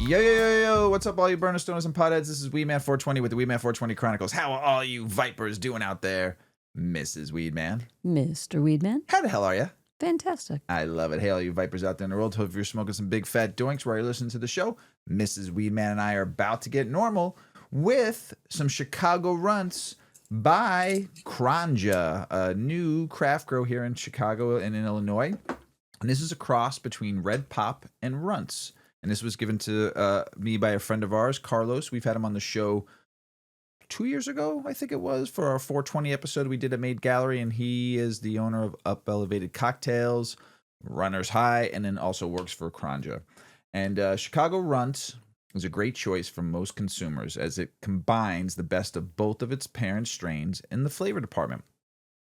Yo, yo, yo, yo, what's up, all you burner stoners and potheads? This is Weedman 420 with the Weedman 420 Chronicles. How are all you vipers doing out there? Mrs. Weedman. Mr. Weedman. How the hell are you? Fantastic. I love it. Hey, all you vipers out there in the world, hope you're smoking some big fat doinks while you're listening to the show. Mrs. Weedman and I are about to get normal with some Chicago Runts by Cronja, a new craft grow here in Chicago and in Illinois. And this is a cross between Red Pop and Runts. And this was given to me by a friend of ours, Carlos. We've had him on the show 2 years ago, I think it was, for our 420 episode we did at Made Gallery. And he is the owner of Up Elevated Cocktails, Runner's High, and then also works for Cronja. And Chicago Runts is a great choice for most consumers as it combines the best of both of its parent strains in the flavor department.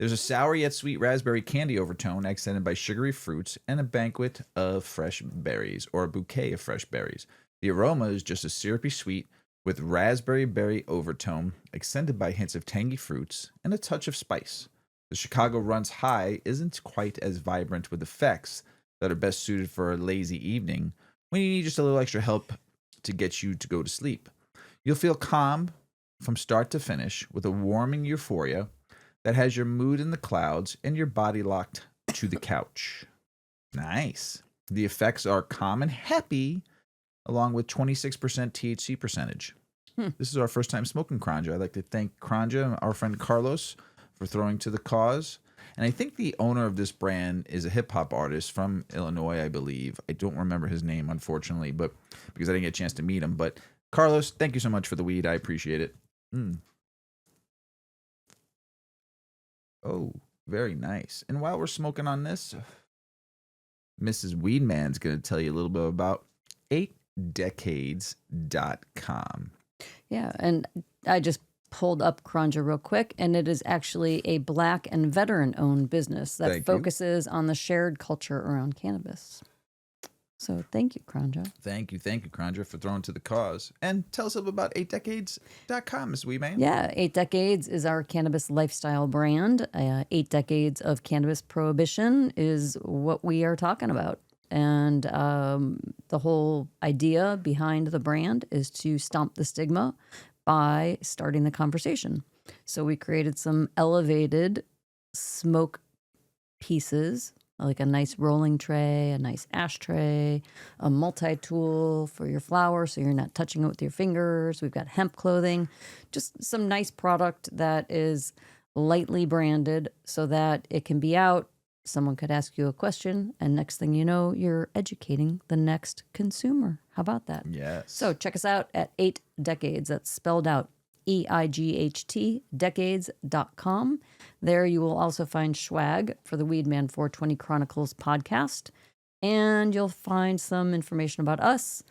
There's a sour yet sweet raspberry candy overtone accented by sugary fruits and a banquet of fresh berries, or a bouquet of fresh berries. The aroma is just a syrupy sweet with raspberry berry overtone accented by hints of tangy fruits and a touch of spice. The Chicago Runts High isn't quite as vibrant with effects that are best suited for a lazy evening when you need just a little extra help to get you to go to sleep. You'll feel calm from start to finish with a warming euphoria that has your mood in the clouds and your body locked to the couch. Nice. The effects are calm and happy, along with 26% THC percentage. This is our first time smoking Cronja. I'd like to thank Cronja and our friend Carlos for throwing to the cause. And I think the owner of this brand is a hip-hop artist from Illinois, I believe. I don't remember his name, unfortunately, but because I didn't get a chance to meet him. But Carlos, thank you so much for the weed. I appreciate it. Oh, very nice. And while we're smoking on this, Mrs. Weedman's going to tell you a little bit about 8decades.com. Yeah, and I just pulled up Cronja real quick, and it is actually a Black and veteran-owned business that focuses on the shared culture around cannabis. So thank you, Cronja. Thank you, Cronja, for throwing to the cause. And tell us a little about 8decades.com, Ms. Weedman. Yeah, 8 Decades is our cannabis lifestyle brand. 8 decades of cannabis prohibition is what we are talking about. And the whole idea behind the brand is to stomp the stigma by starting the conversation. So we created some elevated smoke pieces, like a nice rolling tray, a nice ashtray, a multi-tool for your flower so you're not touching it with your fingers. We've got hemp clothing, just some nice product that is lightly branded so that it can be out. Someone could ask you a question, and next thing you know, you're educating the next consumer. How about that? Yes. So check us out at 8 Decades. That's spelled out EIGHT, decades.com. There you will also find swag for the Weedman 420 Chronicles podcast, and you'll find some information about us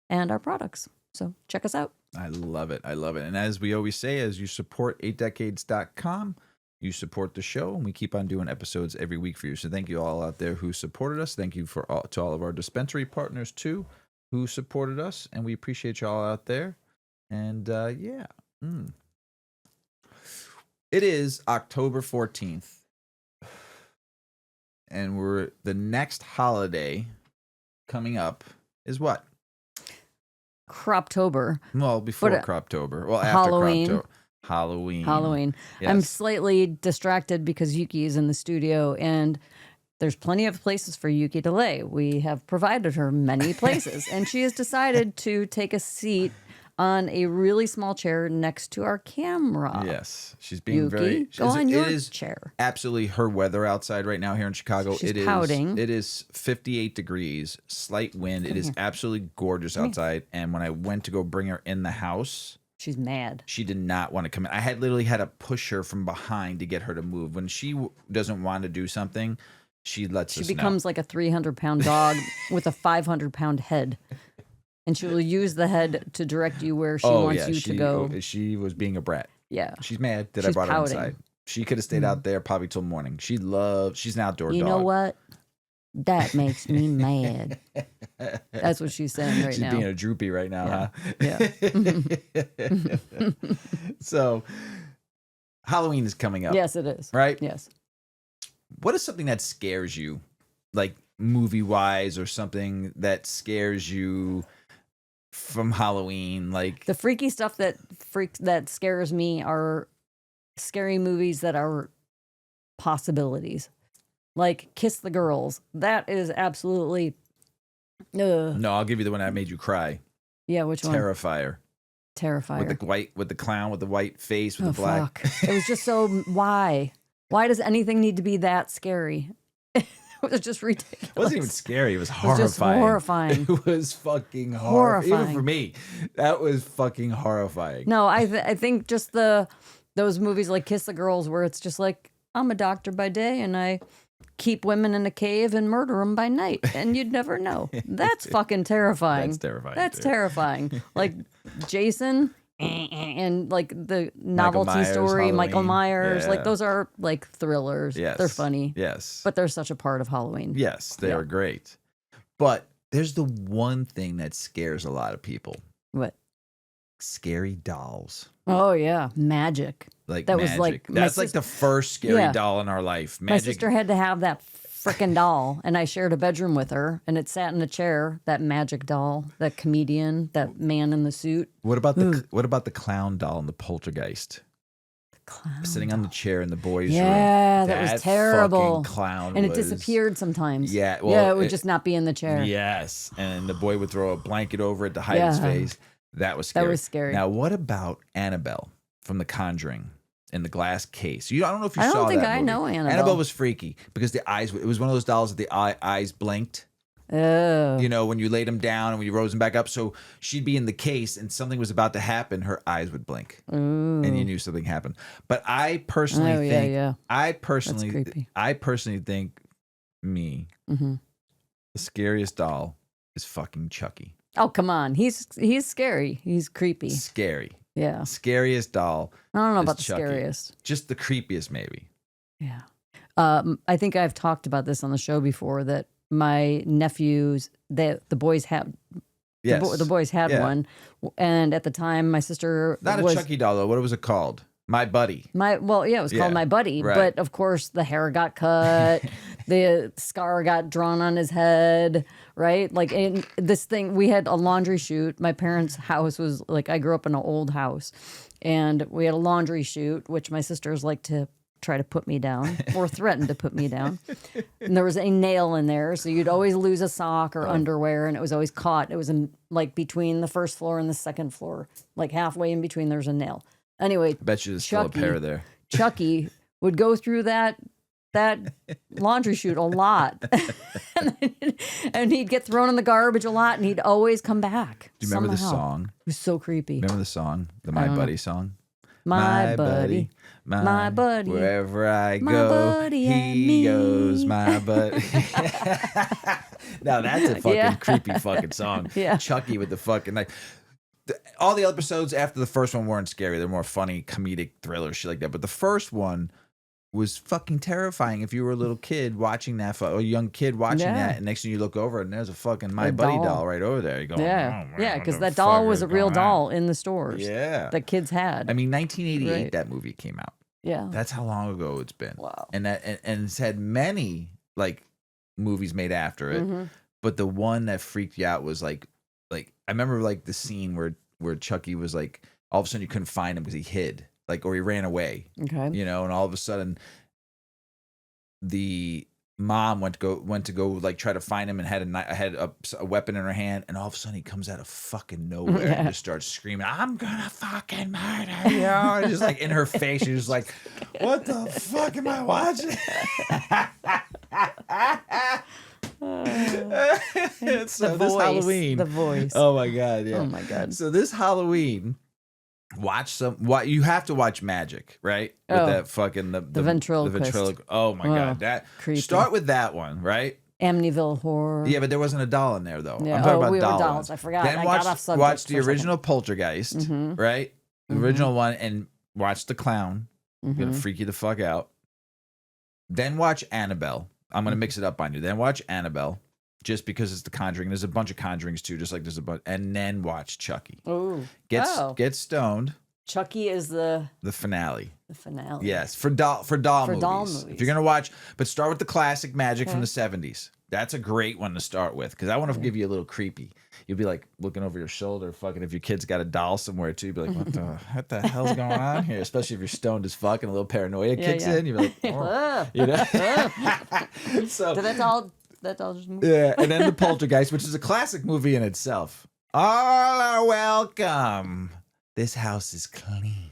and our products. So check us out. I love it. And as we always say, as you support 8decades.com, you support the show, and we keep on doing episodes every week for you. So thank you all out there who supported us. Thank you to all of our dispensary partners, too, who supported us, and we appreciate you all out there. And, yeah. It is October 14th, and the next holiday coming up is what? Croptober. Well, before Croptober. Well, after Halloween. Halloween. Yes. I'm slightly distracted because Yuki is in the studio, and there's plenty of places for Yuki to lay. We have provided her many places, and she has decided to take a seat on a really small chair next to our camera. Yes, she's being Yuki, go on your chair. Absolutely her weather outside right now here in Chicago. She's pouting. It is 58 degrees, slight wind. It is absolutely gorgeous outside. And when I went to go bring her in the house, she's mad. She did not want to come in. I had literally had to push her from behind to get her to move. When she doesn't want to do something, she lets us know. She becomes like a 300-pound dog with a 500-pound head. And she will use the head to direct you where she wants you to go. She was being a brat. Yeah. She's mad that I brought her inside. She could have stayed out there probably till morning. She's an outdoor dog. You know what? That makes me mad. That's what she's saying right now. She's being a droopy right now, huh? Yeah. So, Halloween is coming up. Yes, it is. Right? Yes. What is something that scares you, like movie-wise, or something that scares you from Halloween. Like The freaky stuff that scares me are scary movies that are possibilities. Like Kiss the Girls. That is absolutely no, I'll give you the one that made you cry. Yeah, which one? Terrifier. Terrifier. With the clown with the white face with the black. Fuck. It was just so why? Why does anything need to be that scary? It was just ridiculous. It wasn't even scary. It was It was just horrifying. It was fucking horrifying. Even for me, that was fucking horrifying. No, I think just those movies like Kiss the Girls, where it's just like, I'm a doctor by day and I keep women in a cave and murder them by night, and you'd never know. That's fucking terrifying. That's terrifying. That's terrifying. Like Jason and like the novelty story, Halloween. Michael Myers, Yeah. like those are like thrillers. Yes. They're funny. Yes. But they're such a part of Halloween. Yes, they are great. But there's the one thing that scares a lot of people. What? Scary dolls. Oh yeah, magic. Like that magic. was like That's like the first scary doll in our life. Magic. My sister had to have that freaking doll, and I shared a bedroom with her, and it sat in a chair. That magic doll, that comedian, that man in the suit. What about the clown doll in the Poltergeist? Clown sitting on the chair in the boys' room. Yeah, that was terrible. Fucking clown and it was- disappeared sometimes. Yeah, yeah, well, it would just not be in the chair. Yes, and the boy would throw a blanket over it to hide his Yeah. face. That was scary. That was scary. Now, what about Annabelle from The Conjuring in the glass case? I don't know if you I saw don't think that I movie. know Annabelle. Annabelle was freaky because the eyes. It was one of those dolls that the eyes blinked. Oh. You know, when you laid them down and when you rose them back up. So she'd be in the case and something was about to happen. Her eyes would blink. Ooh. And you knew something happened. But I personally Oh, yeah, think, yeah. I That's personally creepy. think the scariest doll is fucking Chucky. Oh, come on. He's scary. He's creepy. Scary. Yeah. Scariest doll. I don't know is about the Chucky. scariest. Just the creepiest, maybe. Yeah. I think I've talked about this on the show before that my nephews, the boys had Yes. the boys had Yeah. one, and at the time my sister Not was a Chucky doll though. What was it called? My Buddy. it was Yeah, called My Buddy, right. but of course the hair got cut, the scar got drawn on his head, right? Like in this thing, we had a laundry chute. My parents' house was like, I grew up in an old house, and we had a laundry chute, which my sisters like to try to put me down or threaten to put me down. And there was a nail in there, so you'd always lose a sock or underwear, and it was always caught. It was in like between the first floor and the second floor, like halfway in between. There's a nail. Anyway, I bet you there's still a Chucky- pair there. Chucky would go through that laundry chute a lot, and he'd get thrown in the garbage a lot, and he'd always come back. Do you remember the somehow. song? It was so creepy. Remember the song? The My don't know. Buddy song? My buddy. My buddy. Wherever I My go, buddy and he me. goes, my buddy. Now that's a fucking Yeah. creepy fucking song. Yeah. Chucky with the fucking like. All the episodes after the first one weren't scary. They're more funny, comedic thriller shit like that. But the first one was fucking terrifying. If you were a little kid watching that, or a young kid watching Yeah. that, and next thing you look over and there's a fucking My A Buddy doll. doll right over there. You go, Yeah, oh, man, yeah, what because the that doll fuck was is a real going on? doll in the stores. Yeah. that kids had. I mean, 1988, Right. that movie came out. yeah. That's how long ago it's been. Wow. And it's had many like movies made after it. Mhm. But the one that freaked you out was like I remember like the scene where Chucky was like all of a sudden you couldn't find him because he hid, like, or he ran away, Okay. you know, and all of a sudden the mom went to go like try to find him and had a weapon in her hand, and all of a sudden he comes out of fucking nowhere Yeah. and just starts screaming, "I'm gonna fucking murder you!" And just like in her face, she's just like, "What the fuck am I watching?" So this Halloween, The voice. oh my god, yeah, Oh my God. So this Halloween, you have to watch Magic, right? With Oh. that fucking the ventriloquist. Oh my Oh, god, that creepy. start with that one, right? Amityville Horror. Yeah, but there wasn't a doll in there though. Yeah. I'm talking Oh, about we were doll dolls. ones. I forgot. Then I watch got off subject watch the for a second. original Poltergeist, Mhm. right? The Mhm. original one, and watch the clown. Gonna Mhm. freak you the fuck out. Then watch Annabelle. I'm gonna mix it up on you. Then watch Annabelle, just because it's the Conjuring. There's a bunch of Conjurings too, just like there's a bunch. And then watch Chucky. Ooh. Get stoned. Chucky is the The finale. Yes, for doll For movies. doll If movies. you're gonna watch, but start with the classic Magic from Okay. the 70s. That's a great one to start with because I want to give you a little creepy. you'll be like looking over your shoulder, fucking if your kid's got a doll somewhere too, you'd be like, what the hell's going on here? Especially if you're stoned as fuck and a little paranoia kicks in, you'd be like, you know? So Did that all just move? yeah, and then the Poltergeist, which is a classic movie in itself. All are welcome. This house is clean.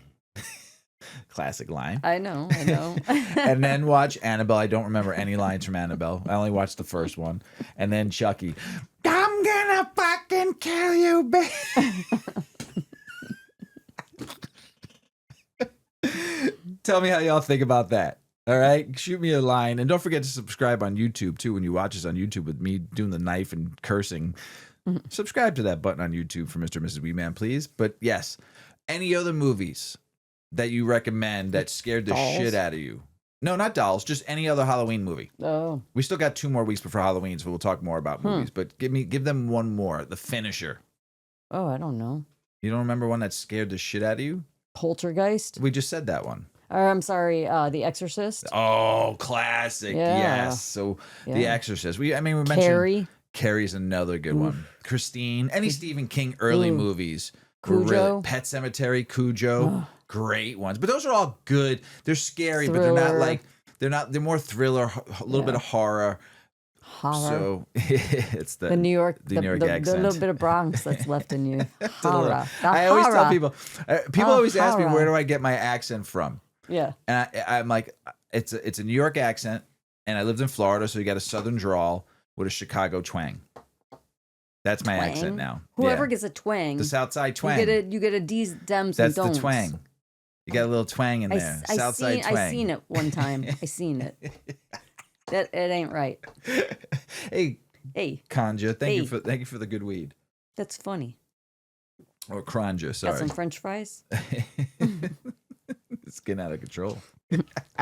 Classic line. I know. And then watch Annabelle. I don't remember any lines from Annabelle. I only watched the first one. And then Chucky. I'm gonna fucking kill you, babe. Tell me how y'all think about that. All right? Shoot me a line. And don't forget to subscribe on YouTube, too, when you watch us on YouTube with me doing the knife and cursing. Subscribe to that button on YouTube for Mr. and Mrs. Weedman, please. But yes, any other movies that you recommend that scared the shit out of you? No, not Dolls. Just any other Halloween movie. Oh. We still got 2 more weeks before Halloween, so we'll talk more about movies. But give them one more. The Finisher. Oh, I don't know. You don't remember one that scared the shit out of you? Poltergeist? We just said that one. Or, I'm sorry, The Exorcist. Oh, classic. Yeah. Yes. So The Exorcist. We mentioned Carrie. Carrie's another good one. Christine. Any Stephen King early movies. Cujo. Pet Sematary, Cujo. Great ones. But those are all good. They're scary, Thriller. but they're not like they're more thriller, a little bit of horror. So it's the New York accent. the little bit of Bronx that's left in you. Horror. I always tell horror. people always ask me, where do I get my accent from? Yeah. And I'm like, it's a New York accent, and I lived in Florida, so you got a southern drawl with a Chicago twang. That's my accent now. Whoever gets a twang. The South Side twang. You get a D's, dems, That's and don'ts. the twang. You got a little twang in there. South Side twang. I seen it one time. I seen it. That it ain't right. Hey, Cronja, thank you for the good weed. That's funny. Or Cronja, sorry. Got some French fries? It's getting out of control.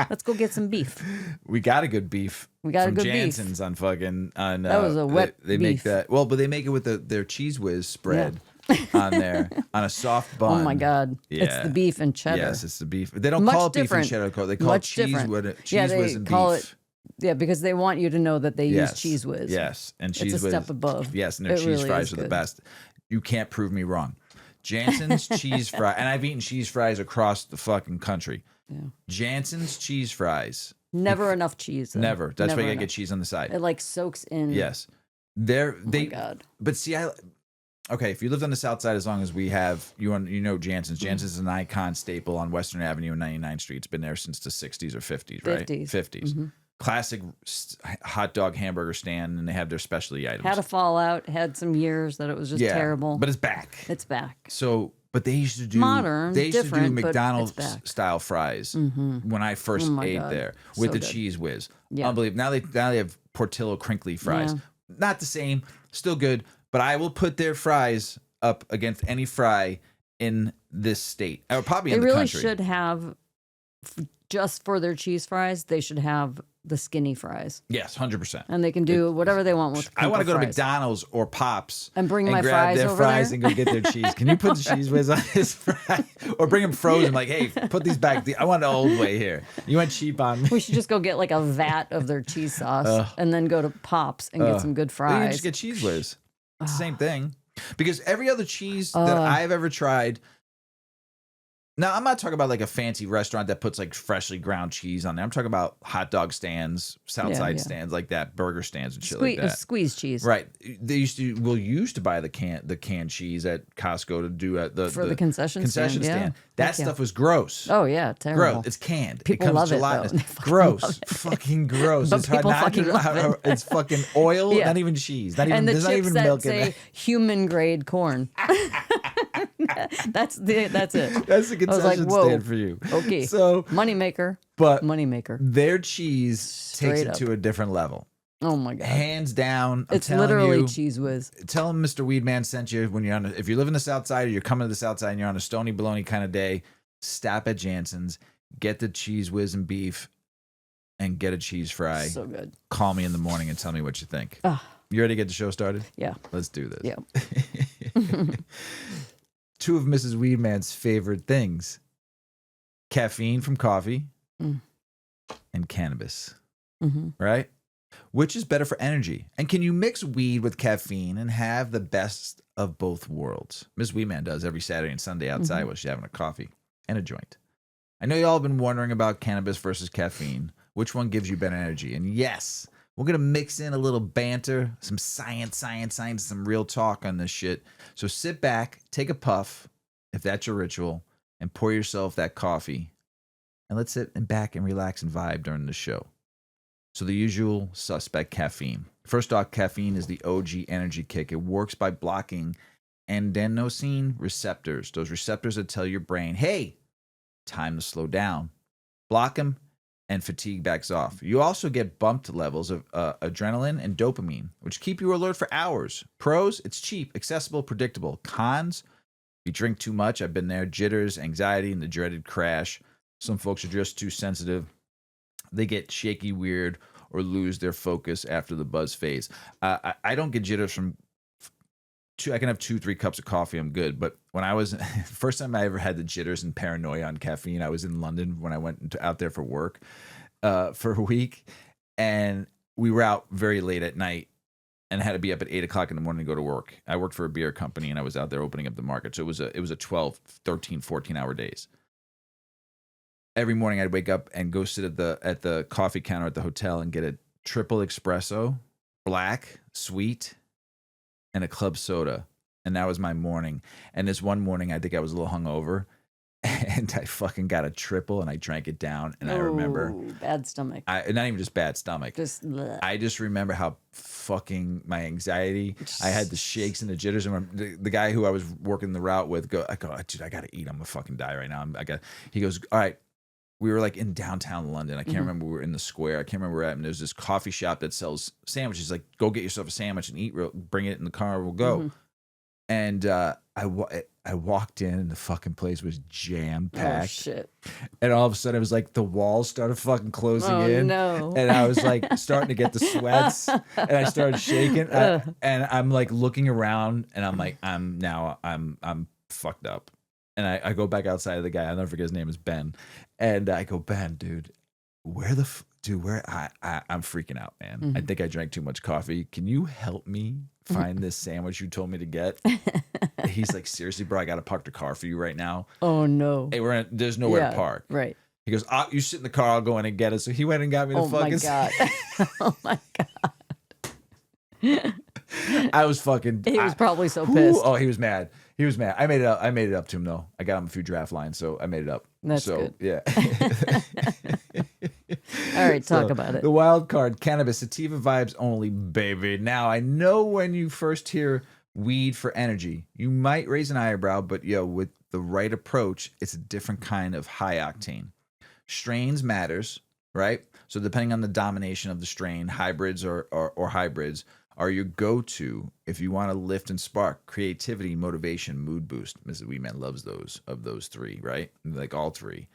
Let's go get some beef. We got a good beef. We got from a good Jansen's beef. on fucking on. That was a wet They beef. make that well, but they make it with their cheese whiz spread on there on a soft bun. Oh my god! Yeah. It's the beef and cheddar. Yes, it's the beef. They don't Much call it different. beef and cheddar. They call it Much cheese different. whiz and call beef. because they want you to know that they use cheese whiz. Yes, and cheese it's a whiz. step above. Yes, and their It cheese really fries is are the good. best. You can't prove me wrong. Jansen's cheese fry, and I've eaten cheese fries across the fucking country. Yeah. Jansen's cheese fries. Never enough cheese. Though. Never. That's Never why you gotta enough. get cheese on the side. It like soaks in. Yes. Oh my god. But see, okay, if you lived on the south side as long as we have, you know Jansen's. Jansen's is an icon staple on Western Avenue and 99th Street. It's been there since the 60s or 50s, right? 50s. Mm-hmm. Classic hot dog hamburger stand, and they have their specialty items. Had a fallout. Had some years that it was just terrible. But it's back. It's back. So, but they used to do Modern, They used to do different, but McDonald's it's back. style fries when I first my ate God. there with So the good. cheese whiz. Yeah. Unbelievable. Now they have Portillo crinkly fries. Yeah. Not the same, still good, but I will put their fries up against any fry in this state, or probably in They the really country. should have, just for their cheese fries, they should have the skinny fries. Yes, 100%. And they can do whatever they want with I want to go to fries. McDonald's or Pops And bring my grab fries their over fries there? and go get their cheese. Can you put the cheese whiz on this fry? Or bring them frozen, like, hey, put these back. I want the old way here. You went cheap on me. We should just go get like a vat of their cheese sauce and then go to Pops and get some good You fries. can just get cheese whiz. It's the same thing. Because every other cheese that I've ever tried. Now, I'm not talking about like a fancy restaurant that puts like freshly ground cheese on there. I'm talking about hot dog stands, Southside stands like that, burger stands and shit like that. Squeeze cheese. Right. They used to buy the canned cheese at Costco to do at the concession stand. Yeah. That Heck yeah. stuff was gross. Oh yeah, terrible. Gross. It's canned. People it love comes it, though. gelatinous. They fucking Gross. love it. Fucking gross. But It's hard people not fucking to- love it. It's fucking oil, Yeah. not even cheese. Not even And the there's not chips even that milk in say there. human grade corn. That's it. That's the I was concession like, whoa. stand for you. Okay. So, Moneymaker. but Moneymaker. their cheese takes Straight it up. to a different level. Oh my god. Hands down. I'm It's telling literally you, cheese whiz. tell him Mr. Weedman sent you when you're on. If you live in the South Side or you're coming to the South Side and you're on a Stony Baloney kind of day, stop at Jansen's, get the cheese whiz and beef, and get a cheese fry. So good. Call me in the morning and tell me what you think. Ah. You ready to get the show started? Yeah. Let's do this. Yeah. Two of Mrs. Weedman's favorite things: caffeine from coffee and cannabis. Mm-hmm. Right? Which is better for energy? And can you mix weed with caffeine and have the best of both worlds? Ms. Weedman does every Saturday and Sunday outside while she's having a coffee and a joint. I know y'all have been wondering about cannabis versus caffeine. Which one gives you better energy? And yes, we're going to mix in a little banter, some science, some real talk on this shit. So sit back, take a puff, if that's your ritual, and pour yourself that coffee. And let's sit back and relax and vibe during the show. So the usual suspect, caffeine. First off, caffeine is the OG energy kick. It works by blocking adenosine receptors, those receptors that tell your brain, hey, time to slow down. Block them and fatigue backs off. You also get bumped levels of adrenaline and dopamine, which keep you alert for hours. Pros, it's cheap, accessible, predictable. Cons, you drink too much. I've been there. Jitters, anxiety, and the dreaded crash. Some folks are just too sensitive. They get shaky, weird, or lose their focus after the buzz phase. I don't get jitters from I can have 2-3 cups of coffee. I'm good. But when I was first time I ever had the jitters and paranoia on caffeine, I was in London when I went out there for work for a week, and we were out very late at night and had to be up at 8 o'clock in the morning to go to work. I worked for a beer company and I was out there opening up the market. So it was a 12, 13, 14-hour days. Every morning I'd wake up and go sit at the coffee counter at the hotel and get a triple espresso, black, sweet, and a club soda. And that was my morning. And this one morning, I think I was a little hungover, and I fucking got a triple and I drank it down. And I remember bad stomach. Not even just bad stomach. I just remember how fucking my anxiety. I had the shakes and the jitters. And the guy who I was working the route with, I go, dude, I gotta eat. I'm gonna fucking die right now. He goes, all right. We were like in downtown London. I can't remember. We were in the square. I can't remember where we're at. And there's this coffee shop that sells sandwiches. Like, go get yourself a sandwich and eat. Bring it in the car. We'll go. And I walked in and the fucking place was jam packed. Oh shit! And all of a sudden it was like the walls started fucking closing in. No. And I was like starting to get the sweats, and I started shaking. And I'm like looking around, and I'm like, I'm fucked up. And I go back outside of the guy. I'll never forget, his name is Ben. And I go, Ben, dude, I'm freaking out, man. I think I drank too much coffee. Can you help me find this sandwich you told me to get? He's like, seriously, bro, I got to park the car for you right now. Oh, no. Hey, there's nowhere to park. Right. He goes, you sit in the car, I'll go in and get it. So he went and got me the fucking sandwich. Oh, my God. I was fucking. He was probably so pissed. Oh, he was mad. He was mad. I made it up to him though. I got him a few draft lines, so I made it up. That's good. Yeah. All right, talk about it. The wild card, cannabis, sativa vibes only, baby. Now I know when you first hear weed for energy, you might raise an eyebrow, but with the right approach, it's a different kind of high octane. Strains matters, right? So depending on the domination of the strain, hybrids or hybrids are your go-to if you want to lift and spark creativity, motivation, mood boost. Mrs. Weedman loves those three, right? Like all three.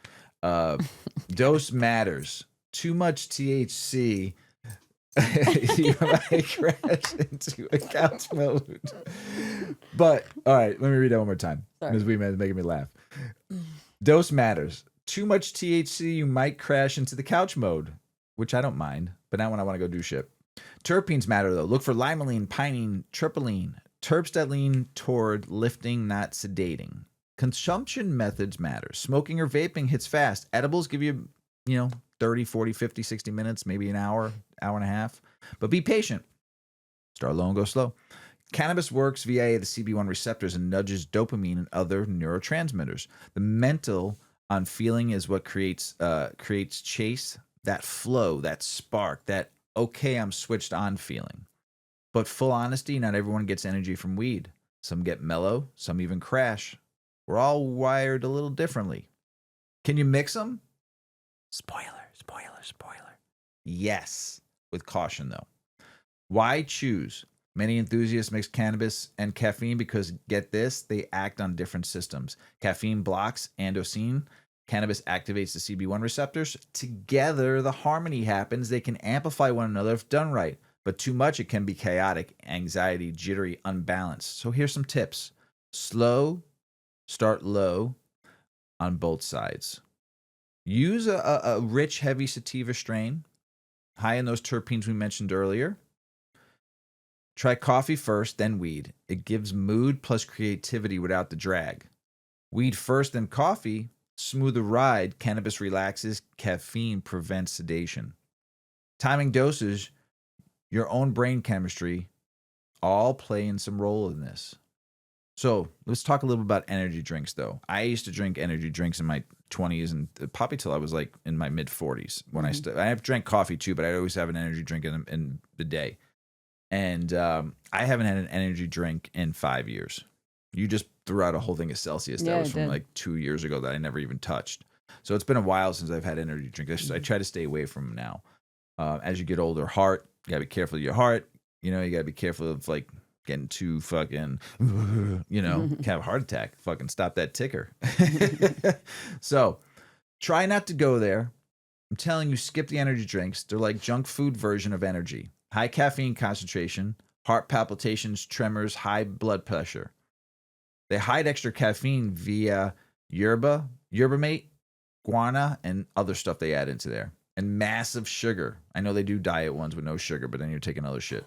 Dose matters. Too much THC, you might crash into a couch mode. But all right, let me read that one more time. Mrs. Weedman is making me laugh. Dose matters. Too much THC, you might crash into the couch mode, which I don't mind, but not when I want to go do shit. Terpenes matter, though. Look for limonene, pinene, terpene, terps that lean toward lifting, not sedating. Consumption methods matter. Smoking or vaping hits fast. Edibles give you, 30, 40, 50, 60 minutes, maybe an hour, hour and a half. But be patient. Start low and go slow. Cannabis works via the CB1 receptors and nudges dopamine and other neurotransmitters. The mental on feeling is what creates chase, that flow, that spark, that okay, I'm switched on feeling. But full honesty, not everyone gets energy from weed. Some get mellow, some even crash. We're all wired a little differently. Can you mix them? Spoiler. Yes, with caution though. Why choose? Many enthusiasts mix cannabis and caffeine because, get this, they act on different systems. Caffeine blocks adenosine. Cannabis activates the CB1 receptors. Together, the harmony happens. They can amplify one another if done right. But too much, it can be chaotic, anxiety, jittery, unbalanced. So here's some tips. Slow, start low on both sides. Use a rich, heavy sativa strain. high in those terpenes we mentioned earlier. Try coffee first, then weed. It gives mood plus creativity without the drag. Weed first, then coffee. Smoother ride. Cannabis relaxes. Caffeine prevents sedation. Timing dosage, your own brain chemistry, all play in some role in this. So let's talk a little about energy drinks, though. I used to drink energy drinks in my 20s and probably till I was like in my mid 40s. When I have drank coffee too, but I always have an energy drink in the day. And I haven't had an energy drink in 5 years. You just threw out a whole thing of Celsius that was from like 2 years ago that I never even touched. So it's been a while since I've had energy drinks. I try to stay away from them now. As you get older, heart, you gotta be careful of your heart. You gotta be careful of like getting too fucking, have a heart attack. Fucking stop that ticker. So try not to go there. I'm telling you, skip the energy drinks. They're like junk food version of energy. High caffeine concentration, heart palpitations, tremors, high blood pressure. They hide extra caffeine via yerba mate, guarana, and other stuff they add into there. And massive sugar. I know they do diet ones with no sugar, but then you're taking other shit.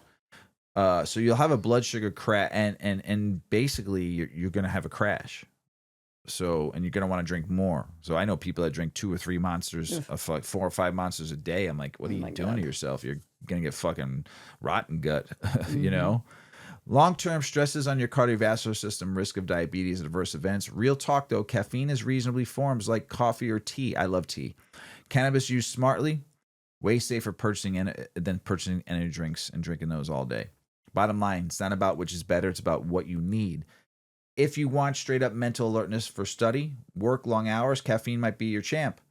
So you'll have a blood sugar crash, and basically you're gonna have a crash. So, and you're gonna want to drink more. So I know people that drink 2 or 3 monsters, of like 4 or 5 monsters a day. I'm like, what are you doing to yourself? You're gonna get fucking rotten gut, Long-term stresses on your cardiovascular system, risk of diabetes, adverse events. Real talk though, caffeine is reasonably formed like coffee or tea. I love tea. Cannabis used smartly, way safer than purchasing energy drinks and drinking those all day. Bottom line, it's not about which is better, it's about what you need. If you want straight up mental alertness for study, work, long hours, caffeine might be your champ.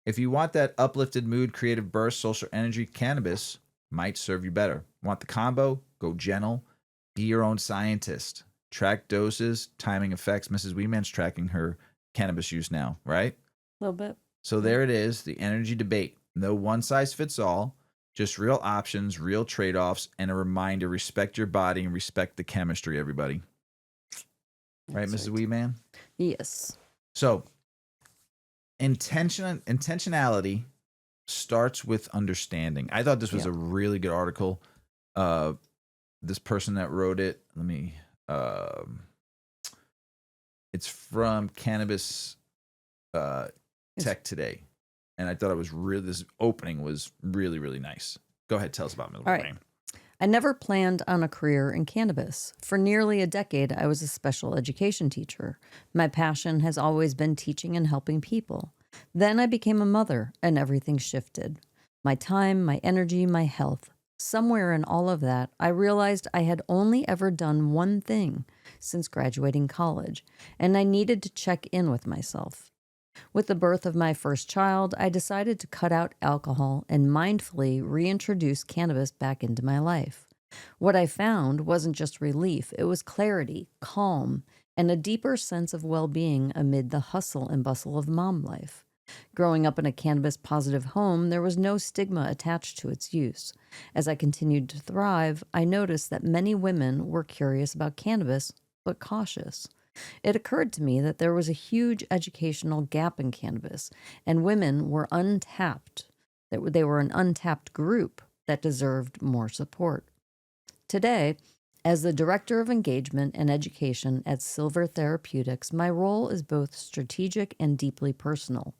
If you want that uplifted mood, creative burst, social energy, cannabis might serve you better. Want the combo? Go gentle. Be your own scientist. Track doses, timing effects. Mrs. Weedman's tracking her cannabis use now, right? A little bit. So there it is, the energy debate. No one size fits all, just real options, real trade-offs, and a reminder, respect your body and respect the chemistry, everybody. Right, Mrs. Weedman? Yes. So intentionality starts with understanding. I thought this was a really good article. This person that wrote it, it's from Cannabis Tech Today. And I thought it was this opening was really, really nice. Go ahead, tell us about Middle Brain. I never planned on a career in cannabis. For nearly a decade, I was a special education teacher. My passion has always been teaching and helping people. Then I became a mother, and everything shifted. My time, my energy, my health. Somewhere in all of that, I realized I had only ever done one thing since graduating college, and I needed to check in with myself. With the birth of my first child, I decided to cut out alcohol and mindfully reintroduce cannabis back into my life. What I found wasn't just relief, it was clarity, calm, and a deeper sense of well-being amid the hustle and bustle of mom life. Growing up in a cannabis-positive home, there was no stigma attached to its use. As I continued to thrive, I noticed that many women were curious about cannabis, but cautious. It occurred to me that there was a huge educational gap in cannabis, and women were untapped, that they were an untapped group that deserved more support. Today, as the Director of Engagement and Education at Silver Therapeutics, my role is both strategic and deeply personal.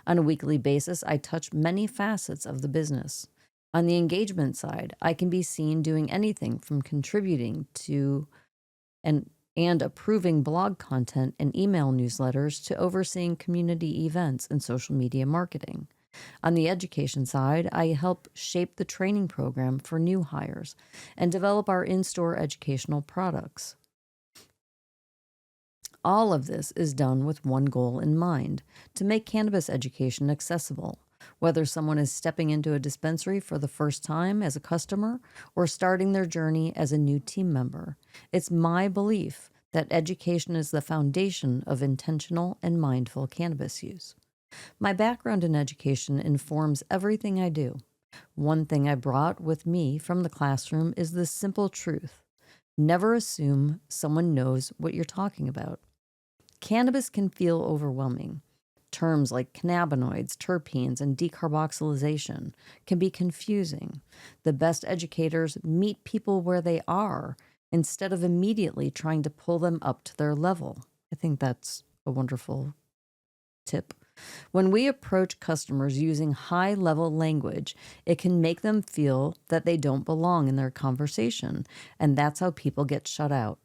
On a weekly basis, I touch many facets of the business. On the engagement side, I can be seen doing anything from contributing to and approving blog content and email newsletters to overseeing community events and social media marketing. On the education side, I help shape the training program for new hires and develop our in-store educational products. All of this is done with one goal in mind, to make cannabis education accessible, whether someone is stepping into a dispensary for the first time as a customer or starting their journey as a new team member. It's my belief that education is the foundation of intentional and mindful cannabis use. My background in education informs everything I do. One thing I brought with me from the classroom is the simple truth. Never assume someone knows what you're talking about. Cannabis can feel overwhelming. Terms like cannabinoids, terpenes, and decarboxylation can be confusing. The best educators meet people where they are instead of immediately trying to pull them up to their level. I think that's a wonderful tip. When we approach customers using high-level language, it can make them feel that they don't belong in their conversation, and that's how people get shut out.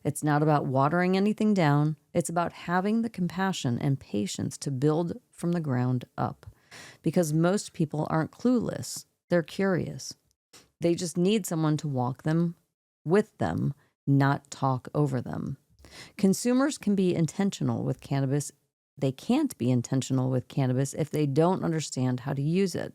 It's not about watering anything down. It's about having the compassion and patience to build from the ground up. Because most people aren't clueless. They're curious. They just need someone to walk them with them, not talk over them. Consumers can be intentional with cannabis. They can't be intentional with cannabis if they don't understand how to use it,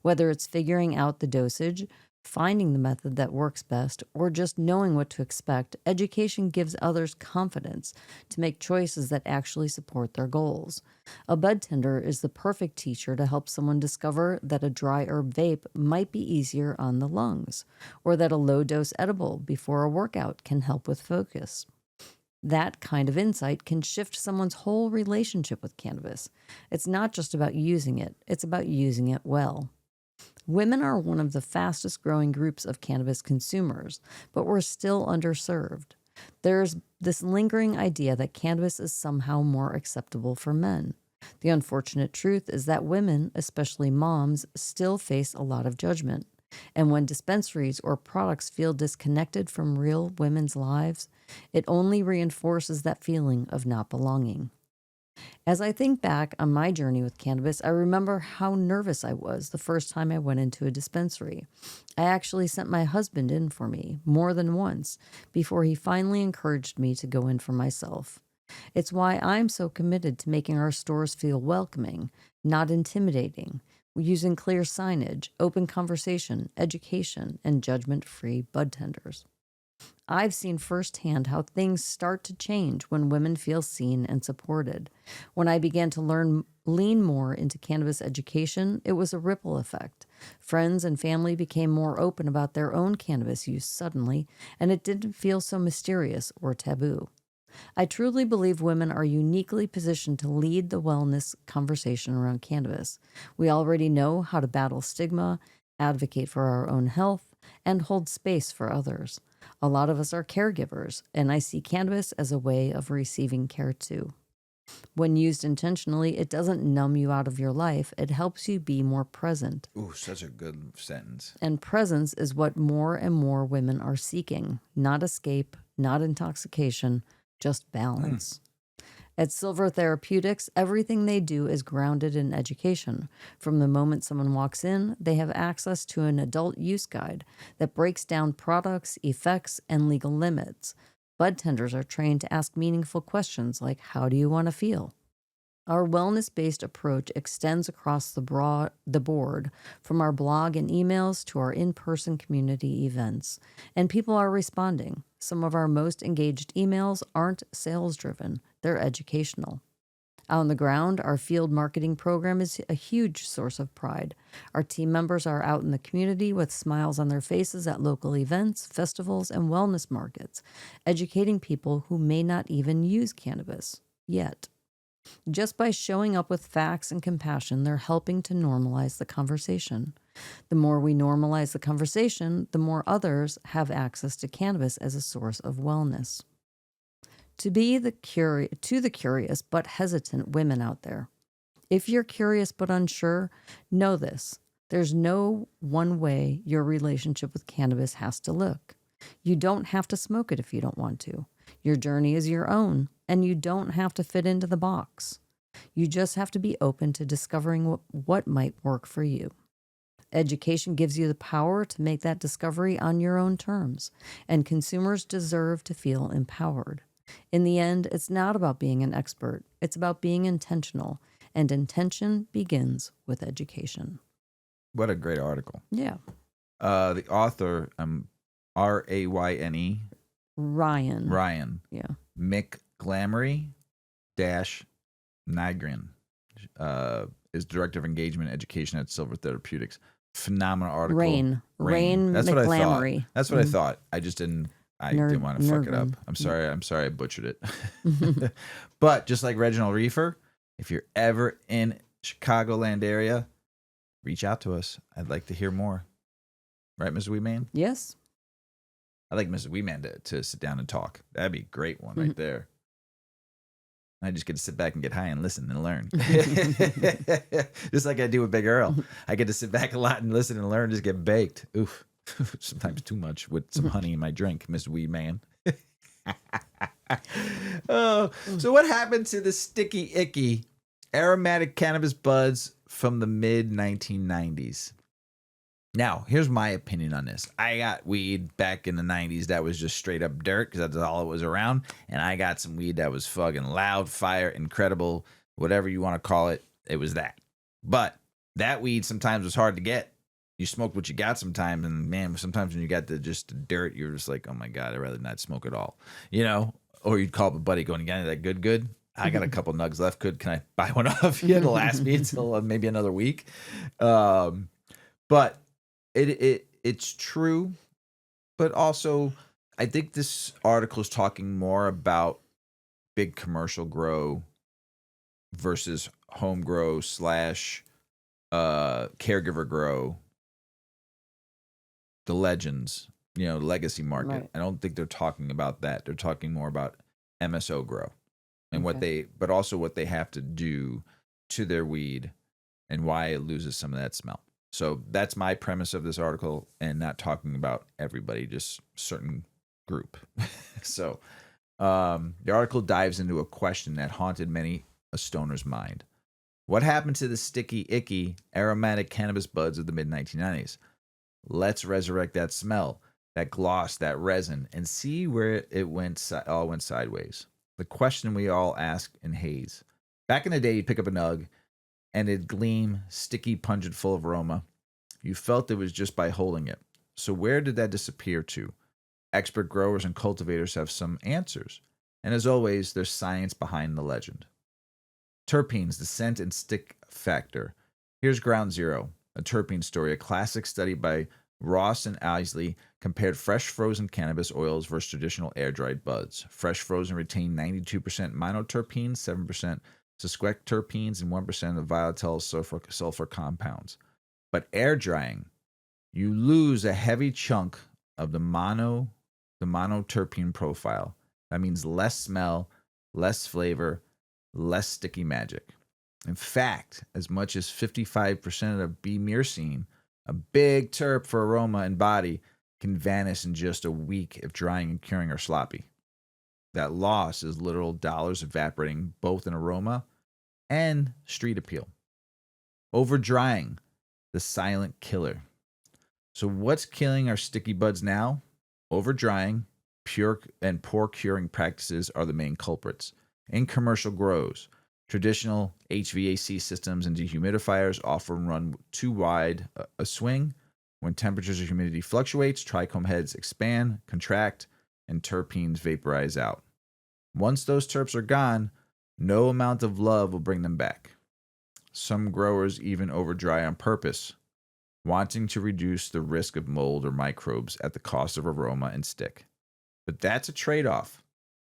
whether it's figuring out the dosage, finding the method that works best, or just knowing what to expect. Education gives others confidence to make choices that actually support their goals. A bud tender is the perfect teacher to help someone discover that a dry herb vape might be easier on the lungs, or that a low-dose edible before a workout can help with focus. That kind of insight can shift someone's whole relationship with cannabis. It's not just about using it, it's about using it well. Women are one of the fastest growing groups of cannabis consumers, but we're still underserved. There's this lingering idea that cannabis is somehow more acceptable for men. The unfortunate truth is that women, especially moms, still face a lot of judgment. And when dispensaries or products feel disconnected from real women's lives, it only reinforces that feeling of not belonging. As I think back on my journey with cannabis, I remember how nervous I was the first time I went into a dispensary. I actually sent my husband in for me more than once before he finally encouraged me to go in for myself. It's why I'm so committed to making our stores feel welcoming, not intimidating, using clear signage, open conversation, education, and judgment-free bud tenders. I've seen firsthand how things start to change when women feel seen and supported. When I began to lean more into cannabis education, it was a ripple effect. Friends and family became more open about their own cannabis use suddenly, and it didn't feel so mysterious or taboo. I truly believe women are uniquely positioned to lead the wellness conversation around cannabis. We already know how to battle stigma, advocate for our own health, and hold space for others. A lot of us are caregivers, and I see cannabis as a way of receiving care too. When used intentionally, it doesn't numb you out of your life. It helps you be more present. Ooh, such a good sentence. And presence is what more and more women are seeking. Not escape, not intoxication, just balance. At Silver Therapeutics, everything they do is grounded in education. From the moment someone walks in, they have access to an adult use guide that breaks down products, effects, and legal limits. Bud tenders are trained to ask meaningful questions like, how do you want to feel? Our wellness-based approach extends across the board, from our blog and emails to our in-person community events, and people are responding. Some of our most engaged emails aren't sales-driven, they're educational. Out on the ground, our field marketing program is a huge source of pride. Our team members are out in the community with smiles on their faces at local events, festivals, and wellness markets, educating people who may not even use cannabis yet. Just by showing up with facts and compassion, they're helping to normalize the conversation. The more we normalize the conversation, the more others have access to cannabis as a source of wellness. To the curious but hesitant women out there, if you're curious but unsure, know this. There's no one way your relationship with cannabis has to look. You don't have to smoke it if you don't want to. Your journey is your own, and you don't have to fit into the box. You just have to be open to discovering what might work for you. Education gives you the power to make that discovery on your own terms, and consumers deserve to feel empowered. In the end, it's not about being an expert. It's about being intentional, and intention begins with education. What a great article. Yeah. The author, Rayne. Ryan. Yeah. Mick Glamory Nygren is Director of Engagement Education at Silver Therapeutics. Phenomenal article. Rain. That's what I thought. That's what I thought. I just didn't want to fuck it up. I'm sorry I butchered it. But just like Reginald Reefer, If you're ever in Chicagoland area, reach out to us. I'd like to hear more. Right, Mrs. Weedman? Yes. I'd like Mrs. Weedman to sit down and talk. That'd be a great one right there. I just get to sit back and get high and listen and learn. Just like I do with Big Earl. I get to sit back a lot and listen and learn, just get baked. Oof. Sometimes too much with some honey in my drink, Miss Weedman. Oh, so what happened to the sticky icky aromatic cannabis buds from the mid 1990s? Now, here's my opinion on this. I got weed back in the 90s that was just straight up dirt because that's all it was around. And I got some weed that was fucking loud, fire, incredible, whatever you want to call it. It was that. But that weed sometimes was hard to get. You smoke what you got sometimes. And man, sometimes when you got just the dirt, you're just like, oh my God, I'd rather not smoke at all. You know? Or you'd call up a buddy going, you got any of that good? I got a couple nugs left. Can I buy one off you? It'll last me until maybe another week. But it's true, but also I think this article is talking more about big commercial grow versus home grow / caregiver grow, the legends, legacy market. Right. I don't think they're talking about that. They're talking more about MSO grow and Okay. but also what they have to do to their weed and why it loses some of that smell. So that's my premise of this article, and not talking about everybody, just certain group. So the article dives into a question that haunted many a stoner's mind. What happened to the sticky, icky, aromatic cannabis buds of the mid-1990s? Let's resurrect that smell, that gloss, that resin, and see where it all went sideways. The question we all ask in haze. Back in the day, you'd pick up a nug, and it'd gleam, sticky, pungent, full of aroma. You felt it was just by holding it. So where did that disappear to? Expert growers and cultivators have some answers. And as always, there's science behind the legend. Terpenes, the scent and stick factor. Here's Ground Zero, a terpene story. A classic study by Ross and Isley compared fresh frozen cannabis oils versus traditional air-dried buds. Fresh frozen retained 92% monoterpenes, 7% sesquiterpenes, and 1% of volatile sulfur compounds. But air drying, you lose a heavy chunk of the monoterpene profile. That means less smell, less flavor, less sticky magic. In fact, as much as 55% of B-myrcene, a big terp for aroma and body, can vanish in just a week if drying and curing are sloppy. That loss is literal dollars evaporating both in aroma and street appeal. Over drying, the silent killer. So what's killing our sticky buds now? Over drying, pure and poor curing practices are the main culprits. In commercial grows, traditional HVAC systems and dehumidifiers often run too wide a swing. When temperatures or humidity fluctuates, trichome heads expand, contract, and terpenes vaporize out. Once those terps are gone, no amount of love will bring them back. Some growers even overdry on purpose, wanting to reduce the risk of mold or microbes at the cost of aroma and stick. But that's a trade-off.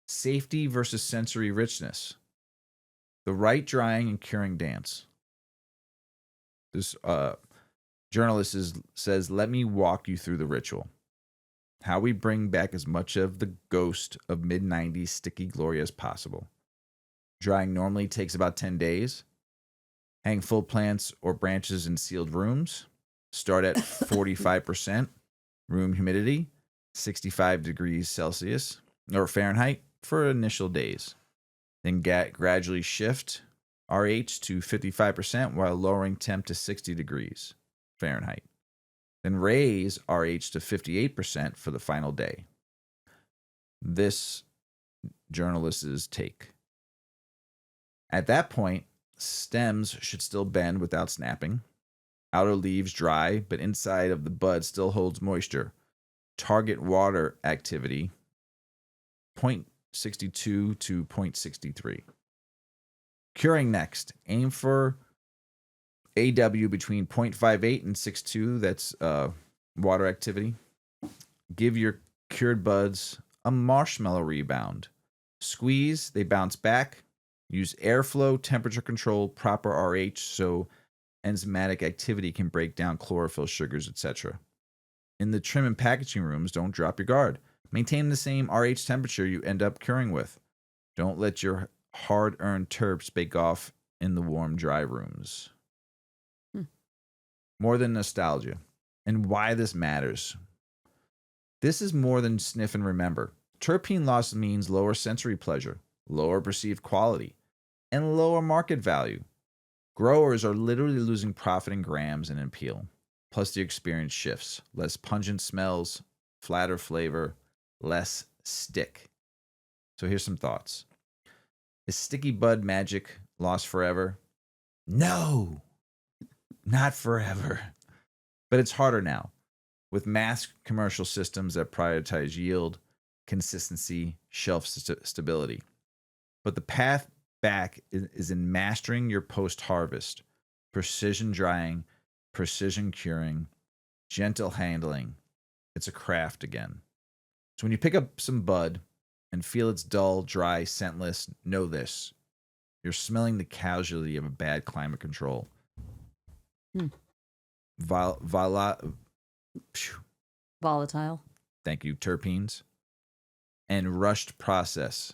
Safety versus sensory richness. The right drying and curing dance. This journalist says, let me walk you through the ritual. How we bring back as much of the ghost of mid-90s sticky glory as possible. Drying normally takes about 10 days. Hang full plants or branches in sealed rooms. Start at 45% room humidity, 65 degrees Celsius or Fahrenheit for initial days. Then gradually shift RH to 55% while lowering temp to 60 degrees Fahrenheit. Then raise RH to 58% for the final day. This journalist's take. At that point, stems should still bend without snapping. Outer leaves dry, but inside of the bud still holds moisture. Target water activity 0.62 to 0.63. Curing next. Aim for AW between 0.58 and 6.2. That's water activity. Give your cured buds a marshmallow rebound. Squeeze, they bounce back. Use airflow, temperature control, proper RH so enzymatic activity can break down chlorophyll sugars, etc. In the trim and packaging rooms, don't drop your guard. Maintain the same RH temperature you end up curing with. Don't let your hard-earned terps bake off in the warm, dry rooms. More than nostalgia. And why this matters. This is more than sniff and remember. Terpene loss means lower sensory pleasure, lower perceived quality, and lower market value. Growers are literally losing profit in grams and in appeal. Plus the experience shifts. Less pungent smells, flatter flavor, less stick. So here's some thoughts. Is sticky bud magic lost forever? No, not forever. But it's harder now with mass commercial systems that prioritize yield, consistency, shelf stability. But the path back is in mastering your post-harvest, precision drying, precision curing, gentle handling. It's a craft again. So when you pick up some bud and feel it's dull, dry, scentless, know this. You're smelling the casualty of a bad climate control. Volatile. Thank you, terpenes. And rushed process.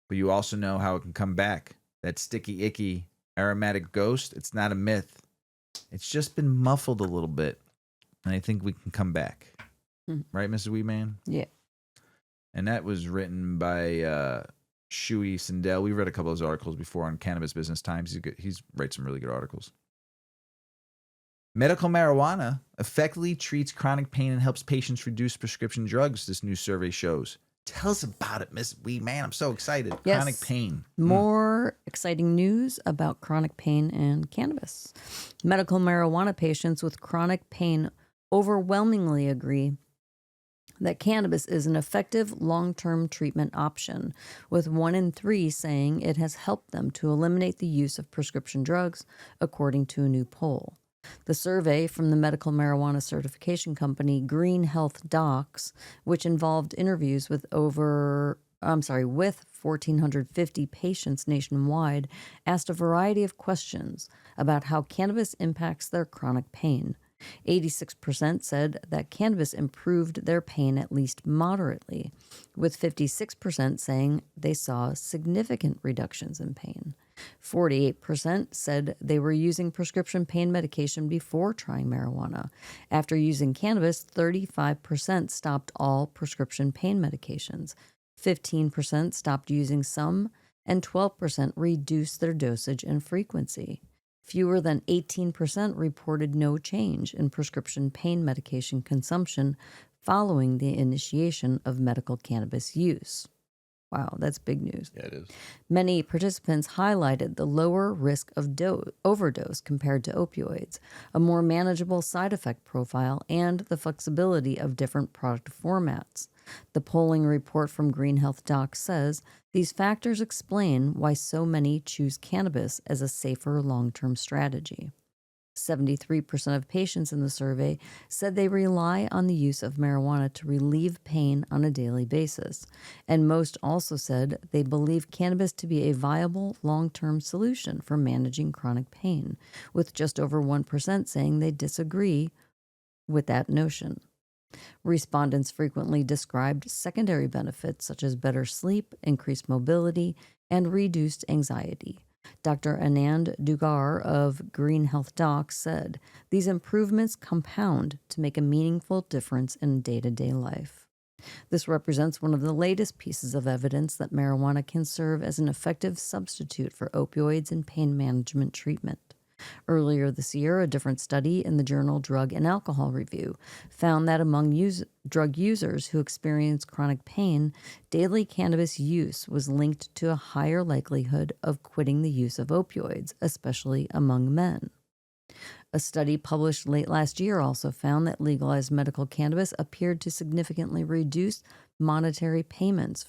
But you also know how it can come back. That sticky, icky, aromatic ghost, it's not a myth. It's just been muffled a little bit. And I think we can come back. Right, Mrs. Weedman? Yeah. And that was written by Shuey Sindel. We read a couple of his articles before on Cannabis Business Times. He's writes some really good articles. Medical marijuana effectively treats chronic pain and helps patients reduce prescription drugs, this new survey shows. Tell us about it, Miss Weedman. I'm so excited. Yes. Chronic pain. More exciting news about chronic pain and cannabis. Medical marijuana patients with chronic pain overwhelmingly agree that cannabis is an effective long-term treatment option, with 1 in 3 saying it has helped them to eliminate the use of prescription drugs, according to a new poll. The survey from the medical marijuana certification company Green Health Docs, which involved interviews with 1,450 patients nationwide, asked a variety of questions about how cannabis impacts their chronic pain. 86% said that cannabis improved their pain at least moderately, with 56% saying they saw significant reductions in pain. 48% said they were using prescription pain medication before trying marijuana. After using cannabis, 35% stopped all prescription pain medications. 15% stopped using some, and 12% reduced their dosage and frequency. Fewer than 18% reported no change in prescription pain medication consumption following the initiation of medical cannabis use. Wow, that's big news. Yeah, it is. Many participants highlighted the lower risk of overdose compared to opioids, a more manageable side effect profile, and the flexibility of different product formats. The polling report from Green Health Docs says these factors explain why so many choose cannabis as a safer long-term strategy. 73% of patients in the survey said they rely on the use of marijuana to relieve pain on a daily basis, and most also said they believe cannabis to be a viable long-term solution for managing chronic pain, with just over 1% saying they disagree with that notion. Respondents frequently described secondary benefits such as better sleep, increased mobility, and reduced anxiety. Dr. Anand Dugar of Green Health Docs said, these improvements compound to make a meaningful difference in day-to-day life. This represents one of the latest pieces of evidence that marijuana can serve as an effective substitute for opioids in pain management treatment. Earlier this year, a different study in the journal Drug and Alcohol Review found that among drug users who experience chronic pain, daily cannabis use was linked to a higher likelihood of quitting the use of opioids, especially among men. A study published late last year also found that legalized medical cannabis appeared to significantly reduce monetary payments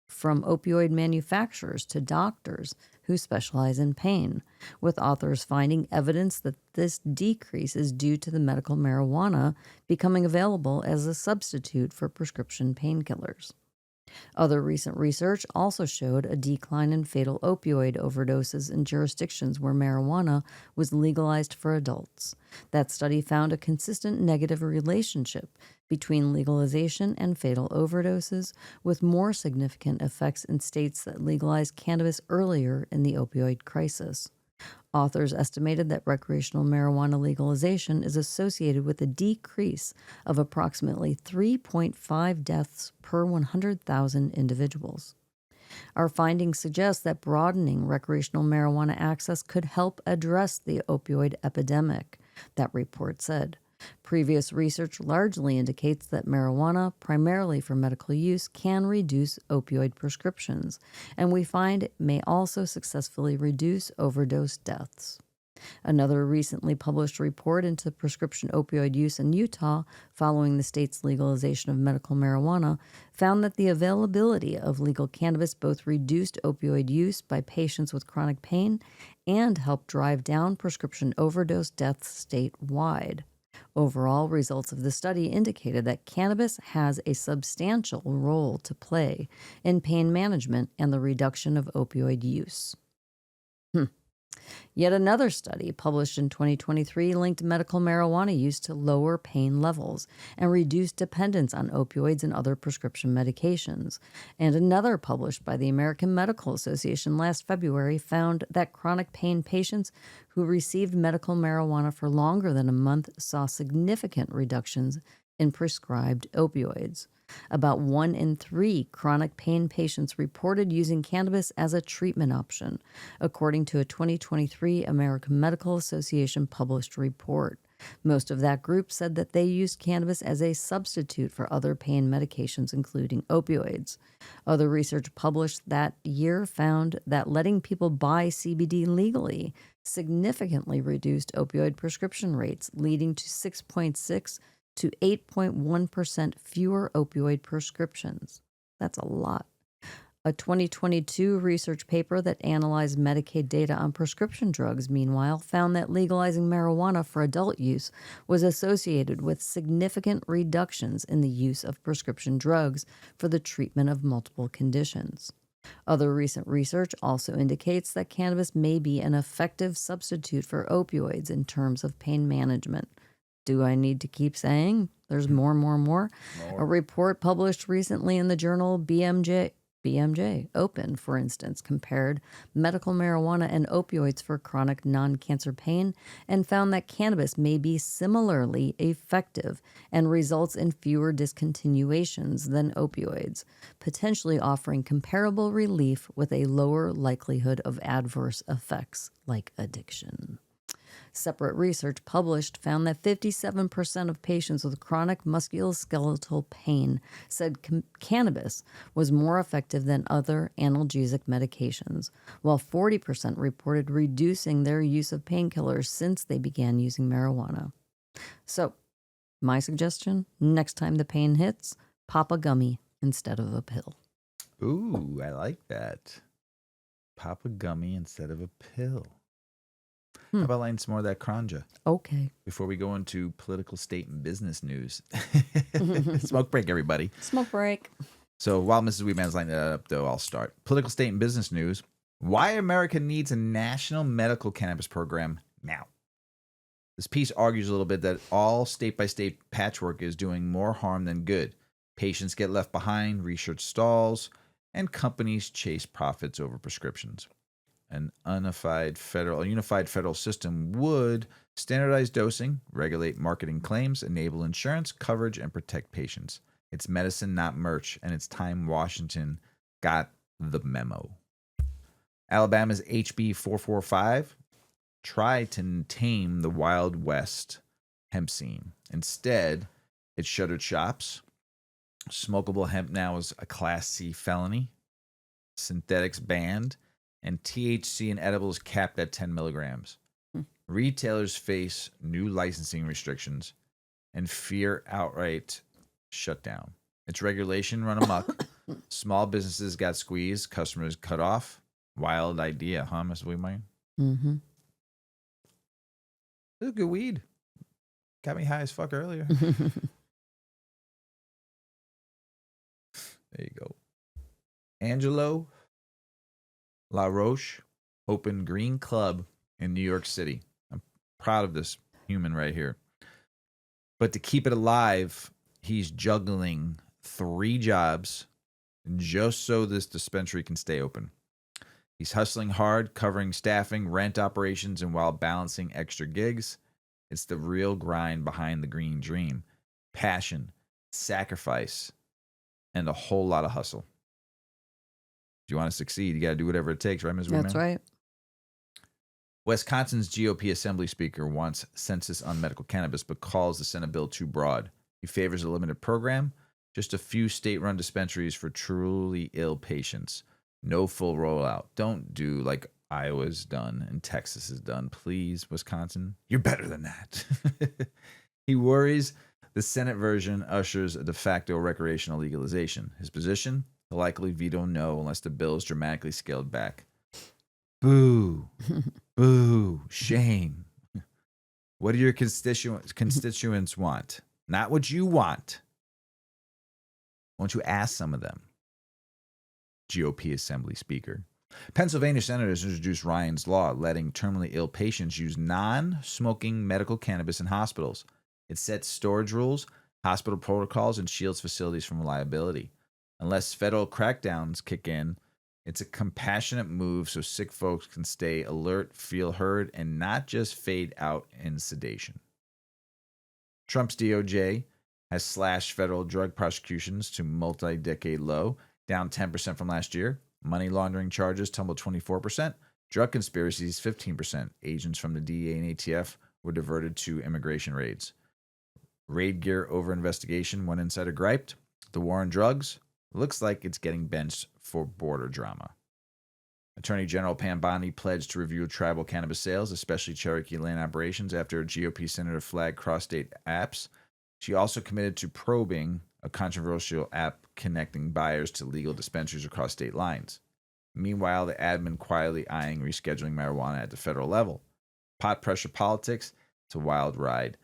from opioid manufacturers to doctors who specialize in pain, with authors finding evidence that this decrease is due to the medical marijuana becoming available as a substitute for prescription painkillers. Other recent research also showed a decline in fatal opioid overdoses in jurisdictions where marijuana was legalized for adults. That study found a consistent negative relationship between legalization and fatal overdoses, with more significant effects in states that legalized cannabis earlier in the opioid crisis. Authors estimated that recreational marijuana legalization is associated with a decrease of approximately 3.5 deaths per 100,000 individuals. Our findings suggest that broadening recreational marijuana access could help address the opioid epidemic, that report said. Previous research largely indicates that marijuana, primarily for medical use, can reduce opioid prescriptions, and we find it may also successfully reduce overdose deaths. Another recently published report into prescription opioid use in Utah, following the state's legalization of medical marijuana, found that the availability of legal cannabis both reduced opioid use by patients with chronic pain and helped drive down prescription overdose deaths statewide. Overall, results of the study indicated that cannabis has a substantial role to play in pain management and the reduction of opioid use. Yet another study published in 2023 linked medical marijuana use to lower pain levels and reduced dependence on opioids and other prescription medications. And another published by the American Medical Association last February found that chronic pain patients who received medical marijuana for longer than a month saw significant reductions in prescribed opioids. About 1 in 3 chronic pain patients reported using cannabis as a treatment option, according to a 2023 American Medical Association published report. Most of that group said that they used cannabis as a substitute for other pain medications, including opioids. Other research published that year found that letting people buy CBD legally significantly reduced opioid prescription rates, leading to 6.6 to 8.1% fewer opioid prescriptions. That's a lot. A 2022 research paper that analyzed Medicaid data on prescription drugs, meanwhile, found that legalizing marijuana for adult use was associated with significant reductions in the use of prescription drugs for the treatment of multiple conditions. Other recent research also indicates that cannabis may be an effective substitute for opioids in terms of pain management. Do I need to keep saying? There's more. A report published recently in the journal BMJ Open, for instance, compared medical marijuana and opioids for chronic non-cancer pain and found that cannabis may be similarly effective and results in fewer discontinuations than opioids, potentially offering comparable relief with a lower likelihood of adverse effects like addiction. Separate research published found that 57% of patients with chronic musculoskeletal pain said cannabis was more effective than other analgesic medications, while 40% reported reducing their use of painkillers since they began using marijuana. So, my suggestion, next time the pain hits, pop a gummy instead of a pill. Ooh, I like that. Pop a gummy instead of a pill. How about lighting some more of that Cronja? Okay. Before we go into political, state, and business news. Smoke break, everybody. Smoke break. So while Mrs. Weedman's lining that up, though, I'll start. Political, state, and business news. Why America needs a national medical cannabis program now. This piece argues a little bit that all state-by-state patchwork is doing more harm than good. Patients get left behind, research stalls, and companies chase profits over prescriptions. An unified federal system would standardize dosing, regulate marketing claims, enable insurance coverage, and protect patients. It's medicine, not merch, and it's time Washington got the memo. Alabama's HB 445 tried to tame the Wild West hemp scene. Instead, it shuttered shops. Smokable hemp now is a Class C felony. Synthetics banned. And THC in edibles capped at 10 milligrams. Retailers face new licensing restrictions and fear outright shutdown. It's regulation run amok. Small businesses got squeezed. Customers cut off. Wild idea, huh, Miss Weedman? Mm-hmm. This is good weed. Got me high as fuck earlier. There you go. Angelo La Roche opened Green Club in New York City. I'm proud of this human right here. But to keep it alive, he's juggling 3 jobs just so this dispensary can stay open. He's hustling hard, covering staffing, rent operations, and while balancing extra gigs. It's the real grind behind the green dream. Passion, sacrifice, and a whole lot of hustle. If you want to succeed, you got to do whatever it takes, right, Ms. Weedman? That's right. Wisconsin's GOP Assembly Speaker wants census on medical cannabis, but calls the Senate bill too broad. He favors a limited program, just a few state-run dispensaries for truly ill patients. No full rollout. Don't do like Iowa's done and Texas has done. Please, Wisconsin, you're better than that. He worries the Senate version ushers a de facto recreational legalization. His position? He'll likely veto no unless the bill is dramatically scaled back. Boo. Boo. Shame. What do your constituents want? Not what you want. Won't you ask some of them? GOP Assembly Speaker. Pennsylvania senators introduced Ryan's Law, letting terminally ill patients use non-smoking medical cannabis in hospitals. It sets storage rules, hospital protocols, and shields facilities from liability. Unless federal crackdowns kick in, it's a compassionate move so sick folks can stay alert, feel heard, and not just fade out in sedation. Trump's DOJ has slashed federal drug prosecutions to multi-decade low, down 10% from last year. Money laundering charges tumbled 24%. Drug conspiracies 15%. Agents from the DEA and ATF were diverted to immigration raids. Raid gear over investigation, one insider griped. The war on drugs looks like it's getting benched for border drama. Attorney General Pam Bondi pledged to review tribal cannabis sales, especially Cherokee land operations, after a GOP senator flagged cross-state apps. She also committed to probing a controversial app connecting buyers to legal dispensaries across state lines. Meanwhile, the admin quietly eyeing rescheduling marijuana at the federal level. Pot pressure politics, it's a wild ride.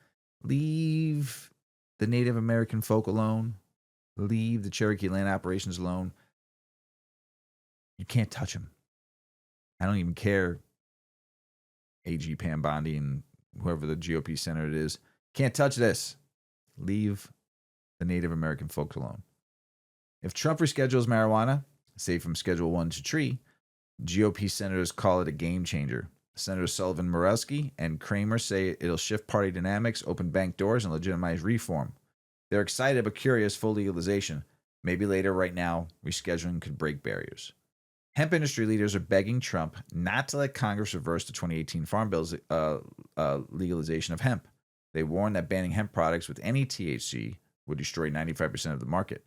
Leave the Native American folk alone. Leave the Cherokee land operations alone. You can't touch them. I don't even care, AG Pam Bondi and whoever the GOP senator it is. Can't touch this. Leave the Native American folks alone. If Trump reschedules marijuana, say from Schedule 1 to tree, GOP senators call it a game changer. Senators Sullivan, Moreski, and Kramer say it'll shift party dynamics, open bank doors, and legitimize reform. They're excited but curious full legalization. Maybe later, right now, rescheduling could break barriers. Hemp industry leaders are begging Trump not to let Congress reverse the 2018 Farm Bill's legalization of hemp. They warn that banning hemp products with any THC would destroy 95% of the market,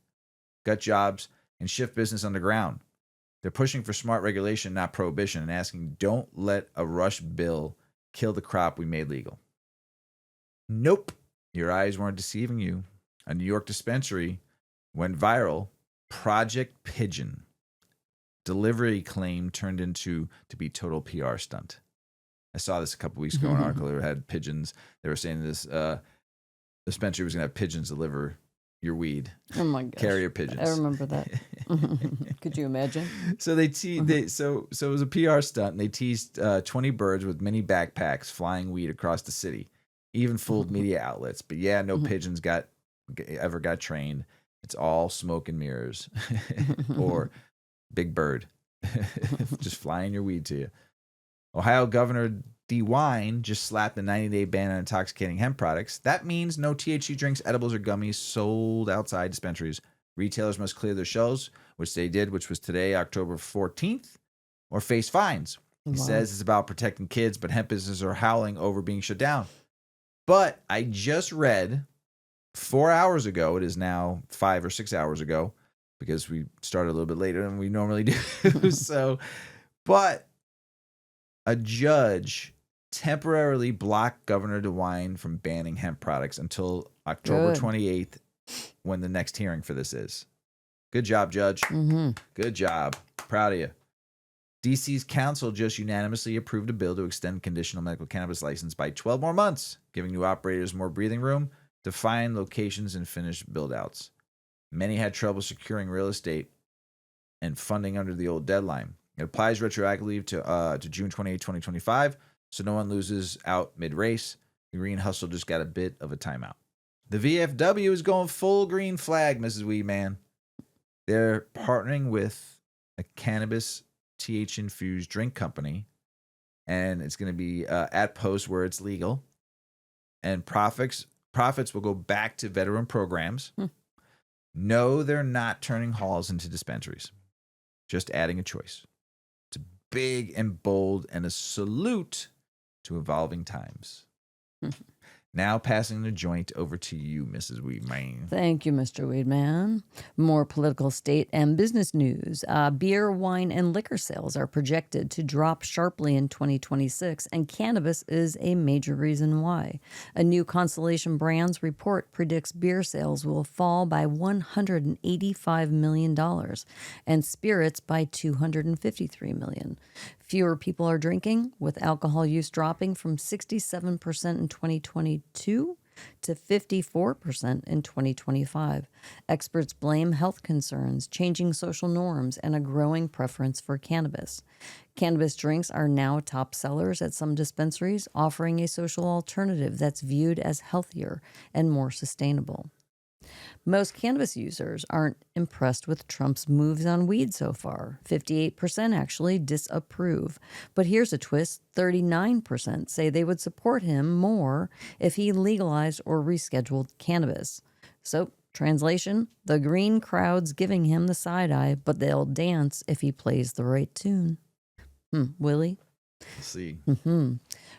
gut jobs, and shift business underground. They're pushing for smart regulation, not prohibition, and asking, don't let a rush bill kill the crop we made legal. Nope, your eyes weren't deceiving you. A New York dispensary went viral. Project Pigeon. Delivery claim turned into to be total PR stunt. I saw this a couple weeks ago in an article that had pigeons. They were saying this dispensary was going to have pigeons deliver your weed. Oh my gosh. Carrier pigeons. I remember that. Could you imagine? So so it was a PR stunt, and they teased 20 birds with mini backpacks flying weed across the city. Even fooled media outlets. But yeah, no pigeons ever got trained. It's all smoke and mirrors. Or Big Bird. Just flying your weed to you. Ohio Governor DeWine just slapped a 90-day ban on intoxicating hemp products. That means no THC drinks, edibles, or gummies sold outside dispensaries. Retailers must clear their shelves, which they did, which was today, October 14th, or face fines. He says it's about protecting kids, but hemp businesses are howling over being shut down. But I just read 4 hours ago, it is now 5 or 6 hours ago, because we started a little bit later than we normally do. But a judge temporarily blocked Governor DeWine from banning hemp products until October 28th, when the next hearing for this is. Good job, Judge. Good job. Proud of you. DC's council just unanimously approved a bill to extend conditional medical cannabis license by 12 more months, giving new operators more breathing room to find locations and finish build-outs. Many had trouble securing real estate, and funding under the old deadline. It applies retroactively to June 28, 2025, so no one loses out mid-race. The Green Hustle just got a bit of a timeout. The VFW is going full green flag, Mrs. Weedman. They're partnering with a cannabis TH-infused drink company, and it's going to be at posts where it's legal. And profits will go back to veteran programs. No, they're not turning halls into dispensaries. Just adding a choice. It's big and bold and a salute to evolving times. Now passing the joint over to you, Mrs. Weedman. Thank you, Mr. Weedman. More political, state, and business news. Beer, wine, and liquor sales are projected to drop sharply in 2026, and cannabis is a major reason why. A new Constellation Brands report predicts beer sales will fall by $185 million and spirits by $253 million. Fewer people are drinking, with alcohol use dropping from 67% in 2022 to 54% in 2025. Experts blame health concerns, changing social norms, and a growing preference for cannabis. Cannabis drinks are now top sellers at some dispensaries, offering a social alternative that's viewed as healthier and more sustainable. Most cannabis users aren't impressed with Trump's moves on weed so far. 58% actually disapprove. But here's a twist. 39% say they would support him more if he legalized or rescheduled cannabis. So, translation, the green crowd's giving him the side eye, but they'll dance if he plays the right tune. Will he? Let's see.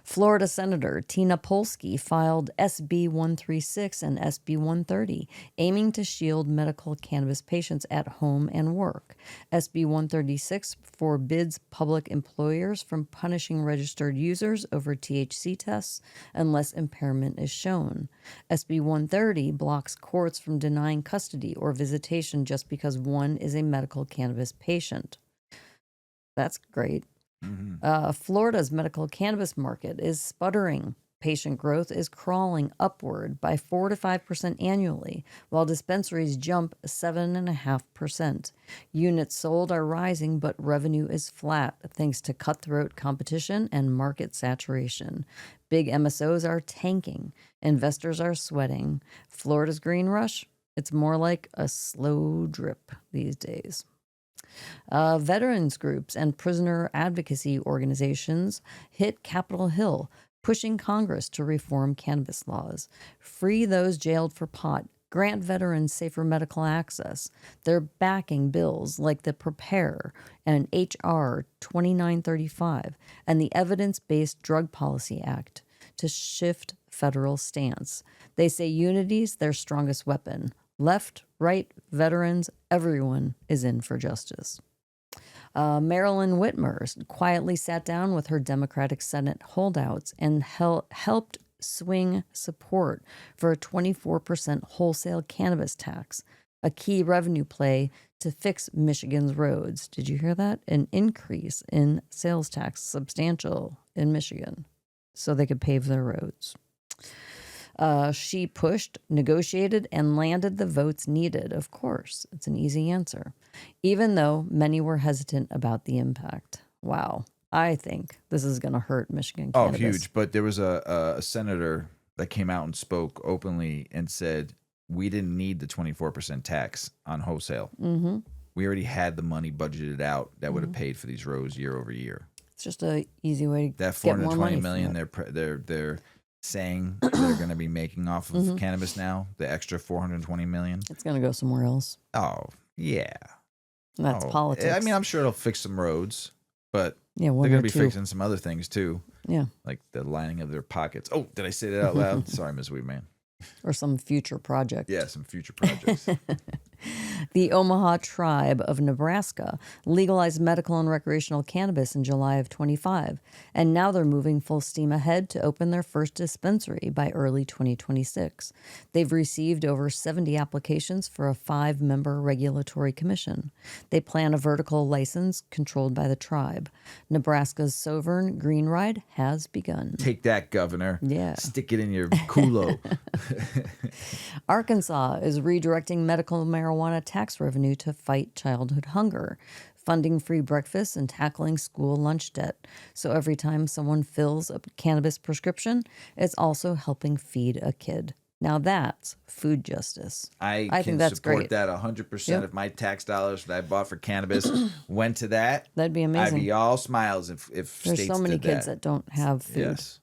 Florida Senator Tina Polsky filed SB 136 and SB 130, aiming to shield medical cannabis patients at home and work. SB 136 forbids public employers from punishing registered users over THC tests unless impairment is shown. SB 130 blocks courts from denying custody or visitation just because one is a medical cannabis patient. That's great. Florida's medical cannabis market is sputtering. Patient growth is crawling upward by 4 to 5% annually, while dispensaries jump 7.5%. Units sold are rising, but revenue is flat thanks to cutthroat competition and market saturation. Big MSOs are tanking. Investors are sweating. Florida's green rush, it's more like a slow drip these days. Veterans groups and prisoner advocacy organizations hit Capitol Hill, pushing Congress to reform cannabis laws. Free those jailed for pot. Grant veterans safer medical access. They're backing bills like the Prepare and H.R. 2935 and the Evidence-Based Drug Policy Act to shift federal stance. They say unity's their strongest weapon. Left, right, veterans, everyone is in for justice. Marilyn Whitmer quietly sat down with her Democratic Senate holdouts and helped swing support for a 24% wholesale cannabis tax, a key revenue play to fix Michigan's roads. Did you hear that? An increase in sales tax, substantial in Michigan, so they could pave their roads. She pushed, negotiated, and landed the votes needed. Of course, it's an easy answer, even though many were hesitant about the impact. Wow. I think this is going to hurt Michigan cannabis. Oh, huge. But there was a senator that came out and spoke openly and said, we didn't need the 24% tax on wholesale. We already had the money budgeted out that would have paid for these roads year over year. It's just an easy way to that get more money. $420 million they're saying they're going to be making off of cannabis now, the extra $420 million. It's going to go somewhere else. Oh, yeah. That's politics. I mean, I'm sure it'll fix some roads, but yeah, they're going to be fixing some other things too. Yeah. Like the lining of their pockets. Oh, did I say that out loud? Sorry, Ms. Weedman. Or some future project. Yeah, some future projects. The Omaha Tribe of Nebraska legalized medical and recreational cannabis in July of 25, and now they're moving full steam ahead to open their first dispensary by early 2026. They've received over 70 applications for a 5-member regulatory commission. They plan a vertical license controlled by the tribe. Nebraska's Sovereign Green Ride has begun. Take that, Governor. Yeah. Stick it in your culo. Arkansas is redirecting medical marijuana tax tax revenue to fight childhood hunger, funding free breakfast, and tackling school lunch debt. So every time someone fills a cannabis prescription, it's also helping feed a kid. Now that's food justice. I think can that's support great. that 100%. Yep. If my tax dollars that I bought for cannabis went to that, That'd be I'd amazing. be all smiles if There's states so many did kids that don't have food. Yes.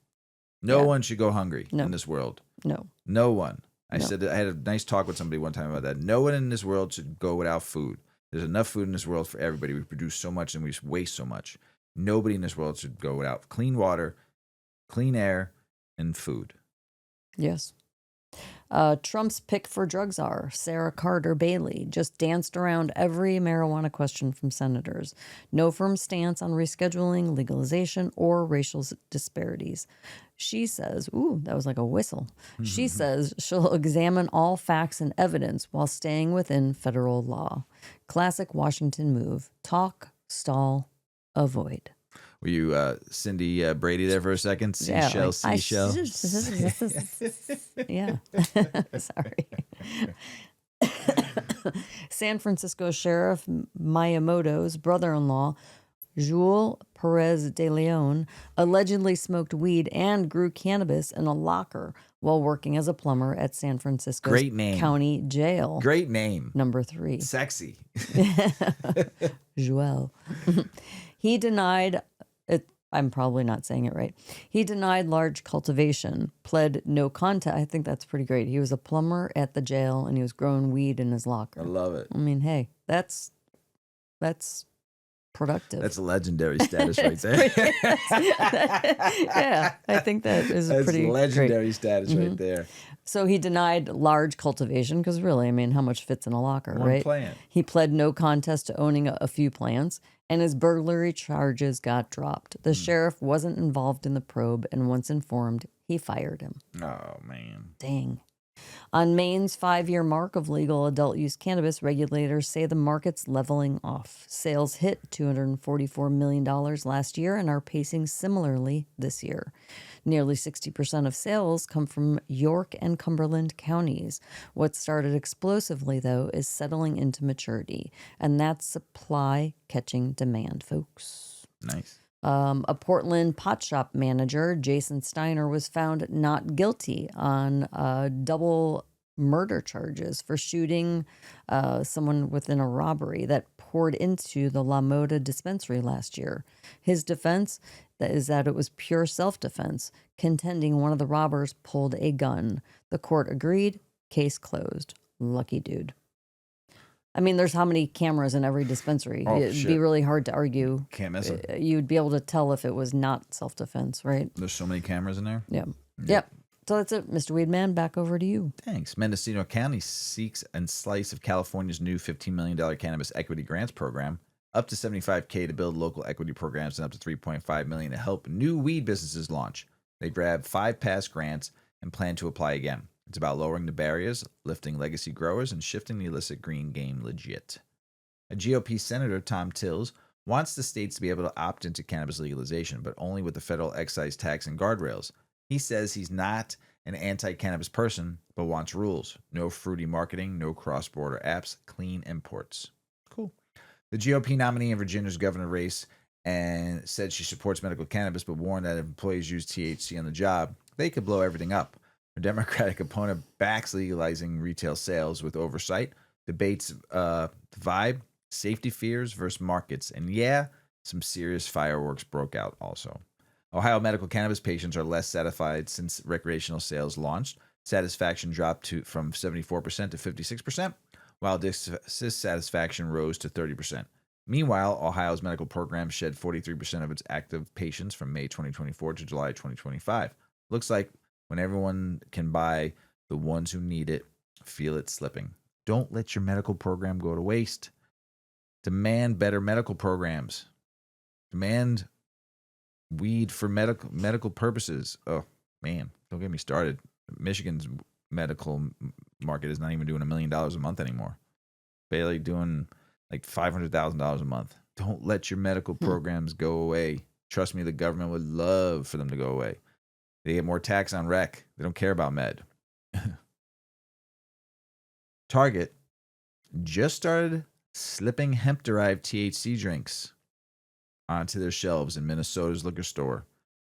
No Yeah. one should go hungry No. in this world. No. No one. I No. said that I had a nice talk with somebody one time about that. No one in this world should go without food. There's enough food in this world for everybody. We produce so much and we waste so much. Nobody in this world should go without clean water, clean air, and food. Yes. Trump's pick for drug czar, Sarah Carter Bailey, just danced around every marijuana question from senators. No firm stance on rescheduling, legalization, or racial disparities. She says, ooh, that was like a whistle. She says she'll examine all facts and evidence while staying within federal law. Classic Washington move. Talk, stall, avoid. Were you Cindy Brady there for a second? Seashell, seashell. Yeah. Sorry. San Francisco Sheriff Miyamoto's brother-in-law, Joel Perez de Leon, allegedly smoked weed and grew cannabis in a locker while working as a plumber at San Francisco's Great name. County Jail. Great name. Number 3. Sexy. Joel. He denied it. I'm probably not saying it right. He denied large cultivation, pled no contest. I think that's pretty great. He was a plumber at the jail and he was growing weed in his locker. I love it. I mean, hey, that's productive. That's a legendary status right there. Yeah, I think that is a That's pretty legendary great. status right there. So he denied large cultivation because really, I mean, how much fits in a locker, One right? plant. He pled no contest to owning a few plants, and his burglary charges got dropped. The sheriff wasn't involved in the probe, and once informed, he fired him. Oh, man. Dang. On Maine's 5-year mark of legal adult use cannabis, regulators say the market's leveling off. Sales hit $244 million last year and are pacing similarly this year. Nearly 60% of sales come from York and Cumberland counties. What started explosively, though, is settling into maturity, and that's supply catching demand, folks. Nice. A Portland pot shop manager, Jason Steiner, was found not guilty on double murder charges for shooting someone within a robbery that poured into the La Moda dispensary last year. His defense is that it was pure self-defense, contending one of the robbers pulled a gun. The court agreed, case closed. Lucky dude. I mean, there's how many cameras in every dispensary. Oh, It'd shit. be really hard to argue. Can't miss it. You'd be able to tell if it was not self-defense, right? There's so many cameras in there. Yeah. Yep. So that's it, Mr. Weedman. Back over to you. Thanks. Mendocino County seeks a slice of California's new $15 million cannabis equity grants program, up to $75K to build local equity programs and up to $3.5 million to help new weed businesses launch. They grabbed 5 past grants and plan to apply again. It's about lowering the barriers, lifting legacy growers, and shifting the illicit green game legit. A GOP Senator, Tom Tills, wants the states to be able to opt into cannabis legalization, but only with the federal excise tax and guardrails. He says he's not an anti-cannabis person, but wants rules. No fruity marketing, no cross-border apps, clean imports. Cool. The GOP nominee in Virginia's governor race and said she supports medical cannabis, but warned that if employees use THC on the job, they could blow everything up. Her Democratic opponent backs legalizing retail sales with oversight, debates vibe, safety fears versus markets, and yeah, some serious fireworks broke out also. Ohio medical cannabis patients are less satisfied since recreational sales launched. Satisfaction dropped from 74% to 56%, while dissatisfaction rose to 30%. Meanwhile, Ohio's medical program shed 43% of its active patients from May 2024 to July 2025. Looks like when everyone can buy, the ones who need it feel it slipping. Don't let your medical program go to waste. Demand better medical programs. Demand weed for medical purposes. Oh, man, don't get me started. Michigan's medical market is not even doing $1 million a month anymore. Barely doing like $500,000 a month. Don't let your medical programs go away. Trust me, the government would love for them to go away. They get more tax on rec. They don't care about med. Target just started slipping hemp-derived THC drinks onto their shelves in Minnesota's liquor store,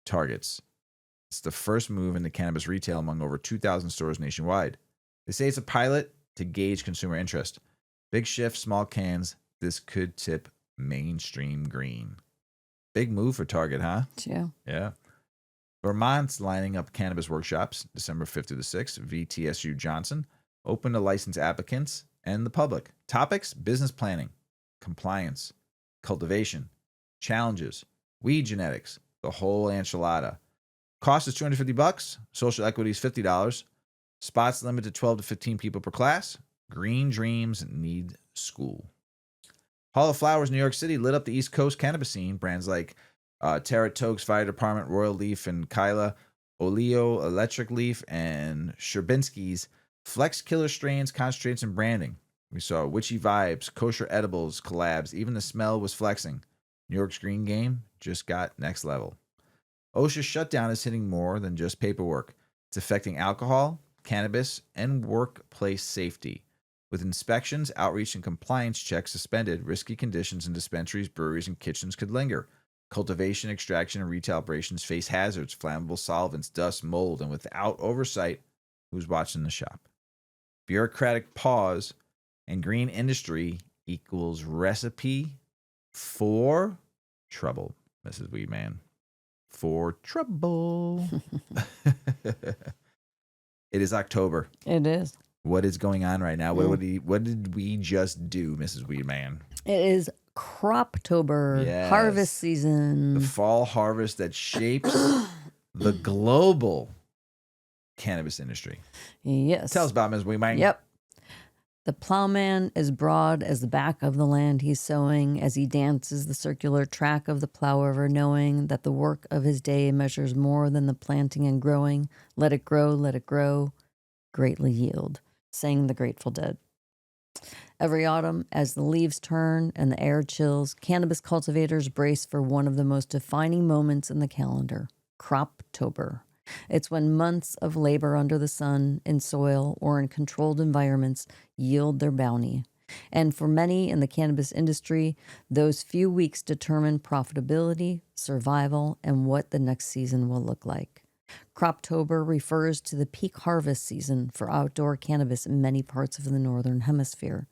Targets. It's the first move into cannabis retail among over 2,000 stores nationwide. They say it's a pilot to gauge consumer interest. Big shift, small cans. This could tip mainstream green. Big move for Target, huh? Yeah. Yeah. Vermont's lining up cannabis workshops December 5th through the 6th. VTSU Johnson open to licensed applicants and the public. Topics: business planning, compliance, cultivation, challenges, weed genetics, the whole enchilada. Cost is $250. Social equity is $50. Spots limited to 12 to 15 people per class. Green dreams need school. Hall of Flowers, New York City, lit up the East Coast cannabis scene. Brands like Terra Toke's Fire Department, Royal Leaf, and Kyla, Oleo, Electric Leaf, and Sherbinsky's flex killer strains, concentrates, and branding. We saw Witchy Vibes, Kosher Edibles collabs. Even the smell was flexing. New York's green game just got next level. OSHA's shutdown is hitting more than just paperwork. It's affecting alcohol, cannabis, and workplace safety. With inspections, outreach, and compliance checks suspended, risky conditions in dispensaries, breweries, and kitchens could linger. Cultivation, extraction, and retail operations face hazards, flammable solvents, dust, mold, and without oversight, who's watching the shop? Bureaucratic pause and green industry equals recipe for trouble, Mrs. Weedman. For trouble. It is October. It is. What is going on right now? What did we just do, Mrs. Weedman? It is Croptober, Yes. harvest season. The fall harvest that shapes the global cannabis industry. Yes. Tell us about it, Ms. Weedman. Yep. The plowman is broad as the back of the land he's sowing as he dances the circular track of the plow over, knowing that the work of his day measures more than the planting and growing. Let it grow, greatly yield, sang the Grateful Dead. Every autumn, as the leaves turn and the air chills, cannabis cultivators brace for one of the most defining moments in the calendar, Croptober. It's when months of labor under the sun, in soil, or in controlled environments yield their bounty. And for many in the cannabis industry, those few weeks determine profitability, survival, and what the next season will look like. Croptober refers to the peak harvest season for outdoor cannabis in many parts of the Northern Hemisphere.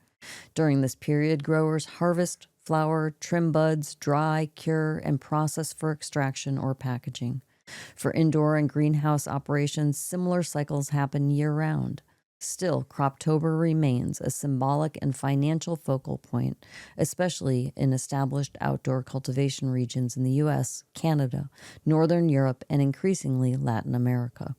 During this period, growers harvest, flower, trim buds, dry, cure, and process for extraction or packaging. For indoor and greenhouse operations, similar cycles happen year-round. Still, Croptober remains a symbolic and financial focal point, especially in established outdoor cultivation regions in the U.S., Canada, Northern Europe, and increasingly Latin America.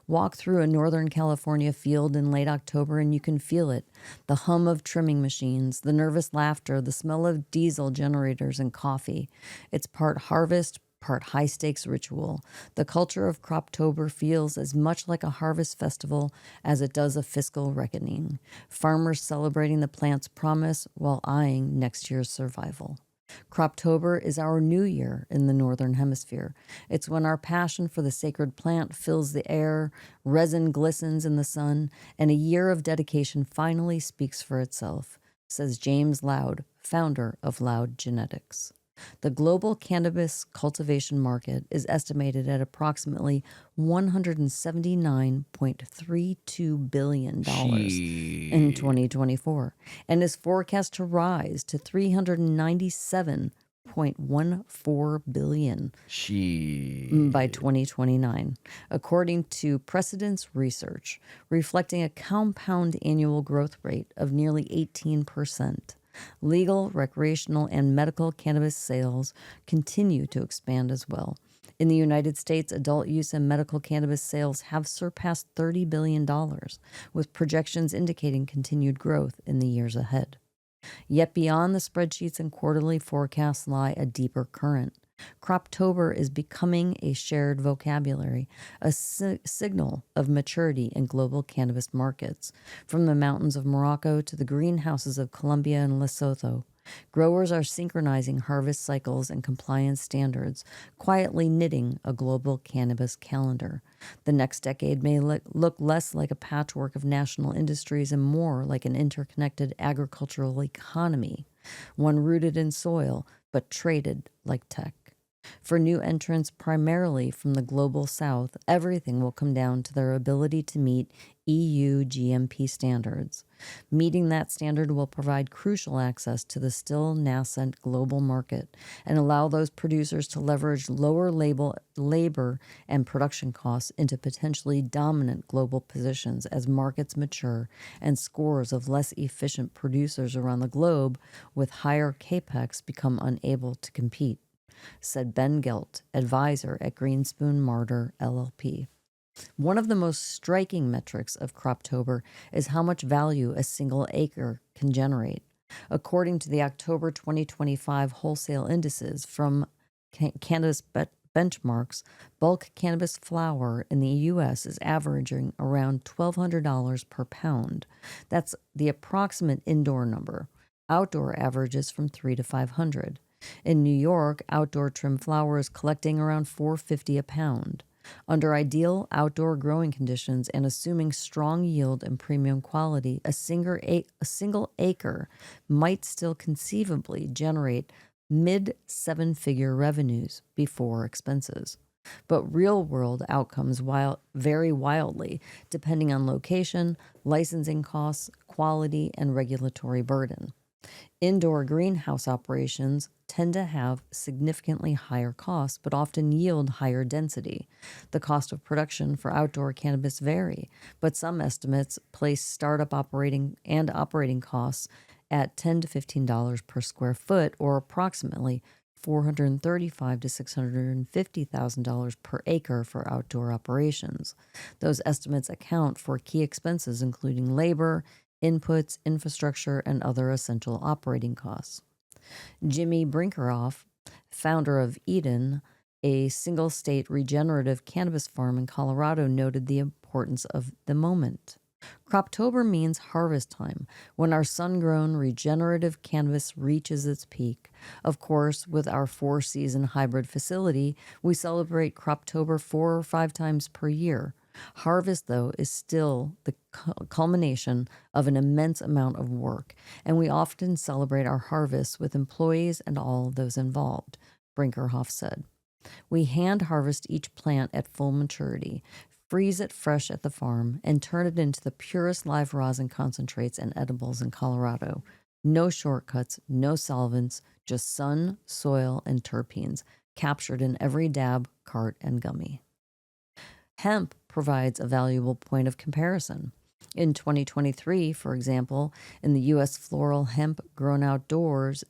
Walk through a Northern California field in late October and you can feel it. The hum of trimming machines, the nervous laughter, the smell of diesel generators and coffee. It's part harvest, part high-stakes ritual. The culture of Croptober feels as much like a harvest festival as it does a fiscal reckoning. Farmers celebrating the plant's promise while eyeing next year's survival. Croptober is our new year in the Northern Hemisphere. It's when our passion for the sacred plant fills the air, resin glistens in the sun, and a year of dedication finally speaks for itself, says James Loud, founder of Loud Genetics. The global cannabis cultivation market is estimated at approximately $179.32 billion in 2024 and is forecast to rise to $397.14 billion by 2029, according to Precedence Research, reflecting a compound annual growth rate of nearly 18%. Legal, recreational, and medical cannabis sales continue to expand as well. In the United States, adult use and medical cannabis sales have surpassed $30 billion, with projections indicating continued growth in the years ahead. Yet beyond the spreadsheets and quarterly forecasts lie a deeper current. Croptober is becoming a shared vocabulary, a signal of maturity in global cannabis markets. From the mountains of Morocco to the greenhouses of Colombia and Lesotho, Growers are synchronizing harvest cycles and compliance standards, quietly knitting a global cannabis calendar. The next decade may look less like a patchwork of national industries and more like an interconnected agricultural economy, one rooted in soil but traded like tech. For new entrants, primarily from the global south, everything will come down to their ability to meet EU GMP standards. Meeting that standard will provide crucial access to the still nascent global market and allow those producers to leverage lower labor and production costs into potentially dominant global positions as markets mature and scores of less efficient producers around the globe with higher capex become unable to compete, said Ben Gelt, advisor at Greenspoon Martyr LLP. One of the most striking metrics of Croptober is how much value a single acre can generate. According to the October 2025 wholesale indices from Cannabis Benchmarks, bulk cannabis flower in the U.S. is averaging around $1,200 per pound. That's the approximate indoor number. Outdoor averages from $300 to $500. In New York, outdoor trim flower is collecting around $450 a pound. Under ideal outdoor growing conditions and assuming strong yield and premium quality, a single acre might still conceivably generate mid-seven-figure revenues before expenses. But real-world outcomes vary wildly depending on location, licensing costs, quality, and regulatory burden. Indoor greenhouse operations tend to have significantly higher costs, but often yield higher density. The cost of production for outdoor cannabis vary, but some estimates place startup operating costs at $10 to $15 per square foot, or approximately $435,000 to $650,000 per acre for outdoor operations. Those estimates account for key expenses including labor, inputs, infrastructure, and other essential operating costs. Jimmy Brinkerhoff, founder of Eden, a single-state regenerative cannabis farm in Colorado, noted the importance of the moment. Croptober means harvest time, when our sun-grown regenerative cannabis reaches its peak. Of course, with our four-season hybrid facility, we celebrate Croptober 4 or 5 times per year. Harvest, though, is still the culmination of an immense amount of work, and we often celebrate our harvests with employees and all those involved, Brinkerhoff said. We hand harvest each plant at full maturity, freeze it fresh at the farm, and turn it into the purest live rosin concentrates and edibles in Colorado. No shortcuts, no solvents, just sun, soil, and terpenes, captured in every dab, cart, and gummy. Hemp provides a valuable point of comparison. In 2023, for example, in the U.S. floral hemp grown outdoors,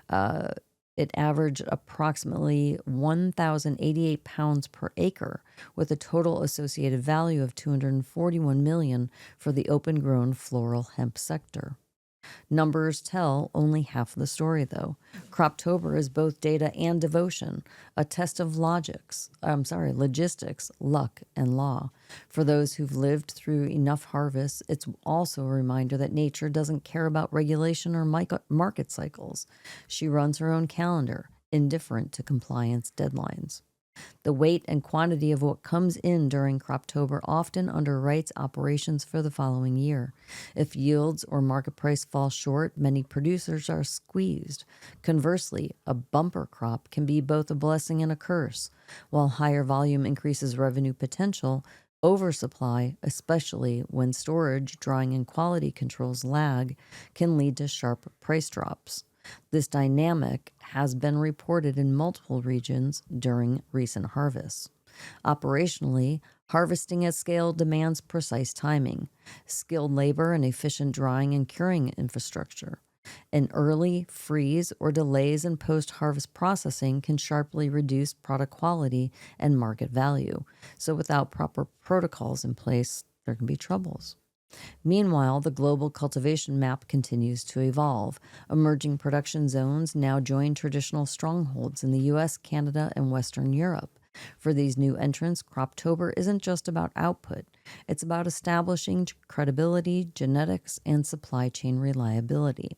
it averaged approximately 1,088 pounds per acre, with a total associated value of $241 million for the open-grown floral hemp sector. Numbers tell only half the story, though. Croptober is both data and devotion, a test of logistics, luck, and law. For those who've lived through enough harvests, it's also a reminder that nature doesn't care about regulation or market cycles. She runs her own calendar, indifferent to compliance deadlines. The weight and quantity of what comes in during Croptober often underwrites operations for the following year. If yields or market price fall short, many producers are squeezed. Conversely, a bumper crop can be both a blessing and a curse. While higher volume increases revenue potential, oversupply, especially when storage, drying, and quality controls lag, can lead to sharp price drops. This dynamic has been reported in multiple regions during recent harvests. Operationally, harvesting at scale demands precise timing, skilled labor, and efficient drying and curing infrastructure. An early freeze or delays in post-harvest processing can sharply reduce product quality and market value. So without proper protocols in place, there can be troubles. Meanwhile, the global cultivation map continues to evolve. Emerging production zones now join traditional strongholds in the U.S., Canada, and Western Europe. For these new entrants, Croptober isn't just about output. It's about establishing credibility, genetics, and supply chain reliability.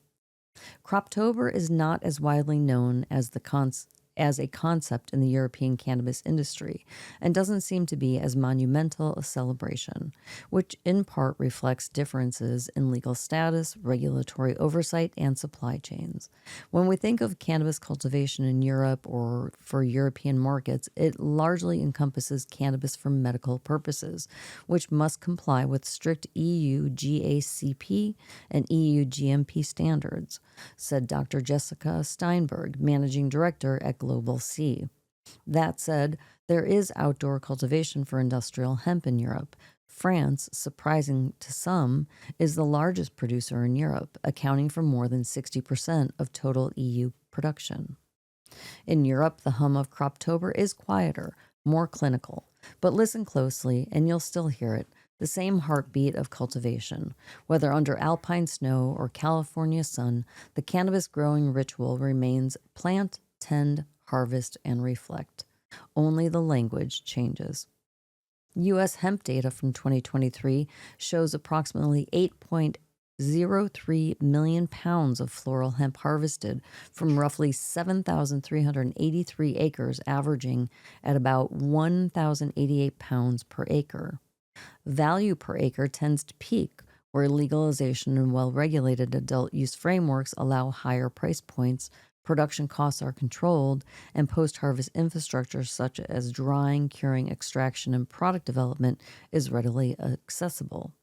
Croptober is not as widely known as as a concept in the European cannabis industry and doesn't seem to be as monumental a celebration, which in part reflects differences in legal status, regulatory oversight, and supply chains. When we think of cannabis cultivation in Europe or for European markets, it largely encompasses cannabis for medical purposes, which must comply with strict EU GACP and EU GMP standards, said Dr. Jessica Steinberg, managing director at Global C. That said, there is outdoor cultivation for industrial hemp in Europe. France, surprising to some, is the largest producer in Europe, accounting for more than 60% of total EU production. In Europe, the hum of Croptober is quieter, more clinical. But listen closely, and you'll still hear it, the same heartbeat of cultivation. Whether under alpine snow or California sun, the cannabis growing ritual remains plant, tend, harvest, and reflect. Only the language changes. U.S. hemp data from 2023 shows approximately 8.03 million pounds of floral hemp harvested from roughly 7,383 acres, averaging at about 1,088 pounds per acre. Value per acre tends to peak where legalization and well-regulated adult use frameworks allow higher price points, production costs are controlled, and post-harvest infrastructure such as drying, curing, extraction, and product development is readily accessible.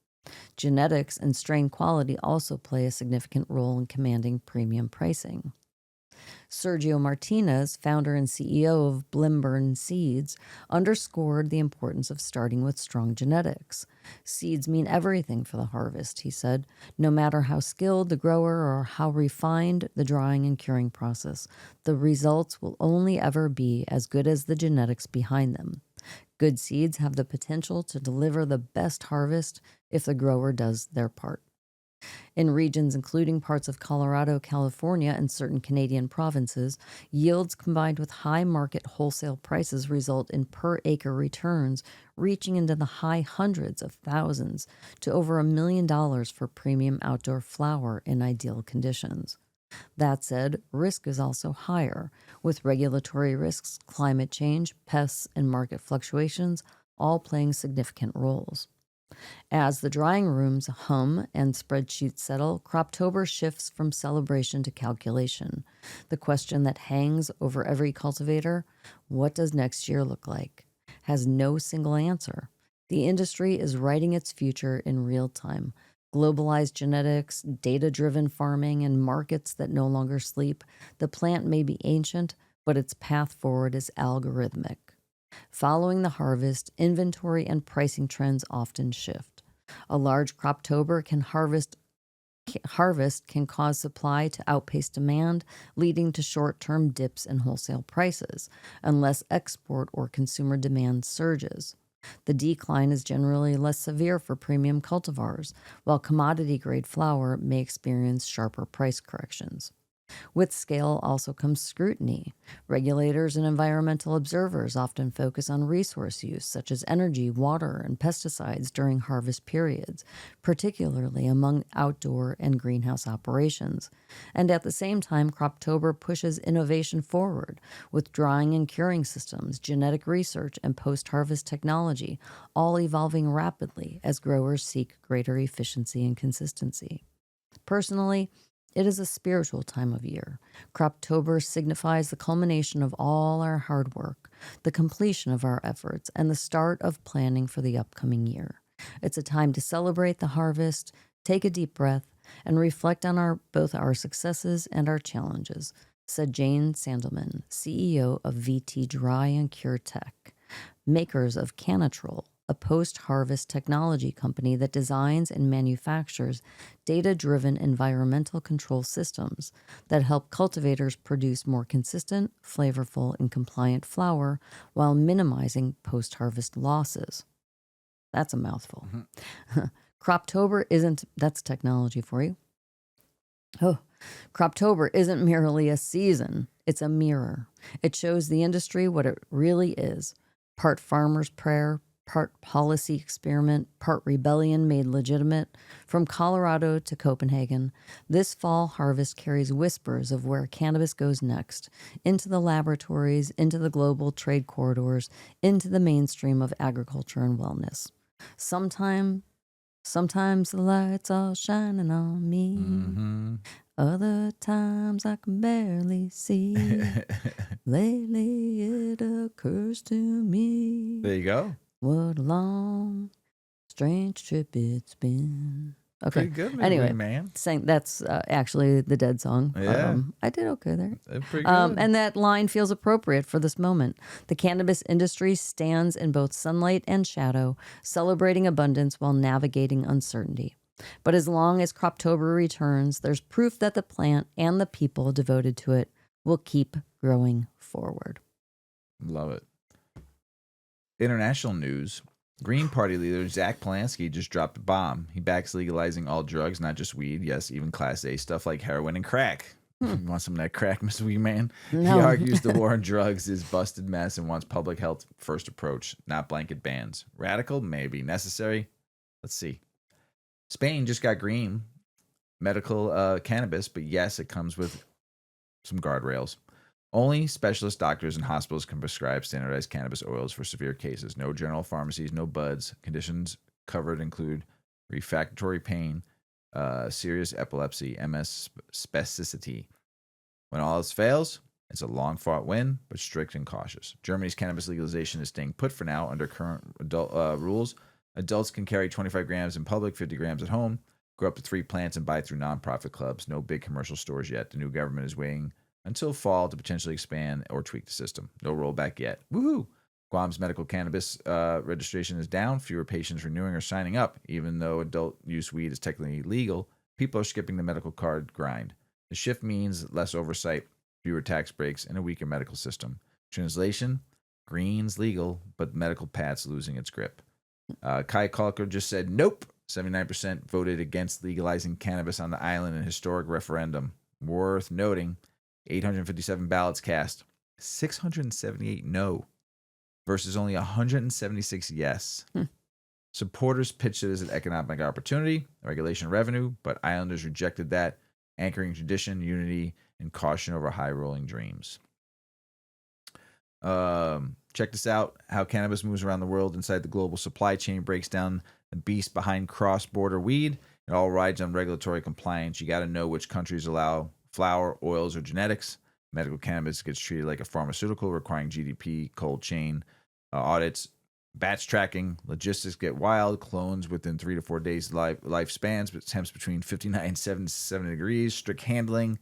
Genetics and strain quality also play a significant role in commanding premium pricing. Sergio Martinez, founder and CEO of Blimburn Seeds, underscored the importance of starting with strong genetics. Seeds mean everything for the harvest, he said, no matter how skilled the grower or how refined the drying and curing process. The results will only ever be as good as the genetics behind them. Good seeds have the potential to deliver the best harvest if the grower does their part. In regions including parts of Colorado, California, and certain Canadian provinces, yields combined with high market wholesale prices result in per-acre returns reaching into the high hundreds of thousands to over $1 million for premium outdoor flower in ideal conditions. That said, risk is also higher, with regulatory risks, climate change, pests, and market fluctuations all playing significant roles. As the drying rooms hum and spreadsheets settle, Croptober shifts from celebration to calculation. The question that hangs over every cultivator, what does next year look like, has no single answer. The industry is writing its future in real time. Globalized genetics, data-driven farming, and markets that no longer sleep. The plant may be ancient, but its path forward is algorithmic. Following the harvest, inventory and pricing trends often shift. A large Croptober harvest can cause supply to outpace demand, leading to short-term dips in wholesale prices, unless export or consumer demand surges. The decline is generally less severe for premium cultivars, while commodity-grade flower may experience sharper price corrections. With scale also comes scrutiny. Regulators and environmental observers often focus on resource use, such as energy, water, and pesticides during harvest periods, particularly among outdoor and greenhouse operations. And at the same time, Croptober pushes innovation forward, with drying and curing systems, genetic research, and post-harvest technology, all evolving rapidly as growers seek greater efficiency and consistency. Personally, it is a spiritual time of year. Croptober signifies the culmination of all our hard work, the completion of our efforts, and the start of planning for the upcoming year. It's a time to celebrate the harvest, take a deep breath, and reflect on both our successes and our challenges, said Jane Sandelman, CEO of VT Dry and Cure Tech, makers of Canatrol, a post-harvest technology company that designs and manufactures data-driven environmental control systems that help cultivators produce more consistent, flavorful, and compliant flower while minimizing post-harvest losses. That's a mouthful. Mm-hmm. Croptober that's technology for you. Croptober isn't merely a season, it's a mirror. It shows the industry what it really is. Part farmer's prayer, part policy experiment, part rebellion made legitimate. From Colorado to Copenhagen, this fall harvest carries whispers of where cannabis goes next, into the laboratories, into the global trade corridors, into the mainstream of agriculture and wellness. Sometimes the lights all shining on me. Mm-hmm. Other times I can barely see. Lately it occurs to me. There you go. What a long, strange trip it's been. Okay. Pretty good, Mrs. Anyway, man. that's actually the Dead song. Yeah. I did okay there. Pretty good. And that line feels appropriate for this moment. The cannabis industry stands in both sunlight and shadow, celebrating abundance while navigating uncertainty. But as long as Croptober returns, there's proof that the plant and the people devoted to it will keep growing forward. Love it. International news. Green Party leader Zach Polanski just dropped a bomb. He backs legalizing all drugs, not just weed. Yes, even Class A stuff like heroin and crack. You want some of that crack, Mr. Weedman? No. He argues the war on drugs is busted mess and wants public health first approach, not blanket bans. Radical? Maybe. Necessary? Let's see. Spain just got green medical cannabis, but yes, it comes with some guardrails. Only specialist doctors and hospitals can prescribe standardized cannabis oils for severe cases. No general pharmacies, no buds. Conditions covered include refractory pain, serious epilepsy, MS spasticity. When all else fails, it's a long-fought win, but strict and cautious. Germany's cannabis legalization is staying put for now under current adult rules. Adults can carry 25 grams in public, 50 grams at home, grow up to 3 plants, and buy through nonprofit clubs. No big commercial stores yet. The new government is waiting until fall to potentially expand or tweak the system. No rollback yet. Woohoo! Guam's medical cannabis registration is down. Fewer patients renewing or signing up. Even though adult use weed is technically legal, people are skipping the medical card grind. The shift means less oversight, fewer tax breaks, and a weaker medical system. Translation: green's legal, but medical pat's losing its grip. Kai Kalker just said nope. 79% voted against legalizing cannabis on the island in a historic referendum. Worth noting, 857 ballots cast, 678 no, versus only 176 yes. Supporters pitched it as an economic opportunity, regulation revenue, but islanders rejected that, anchoring tradition, unity, and caution over high-rolling dreams. Check this out. How cannabis moves around the world inside the global supply chain breaks down the beast behind cross-border weed. It all rides on regulatory compliance. You got to know which countries allow flower, oils, or genetics. Medical cannabis gets treated like a pharmaceutical, requiring GDP, cold chain audits, batch tracking. Logistics get wild. Clones within 3 to 4 days lifespans, but temps between 59 and 77 degrees. Strict handling.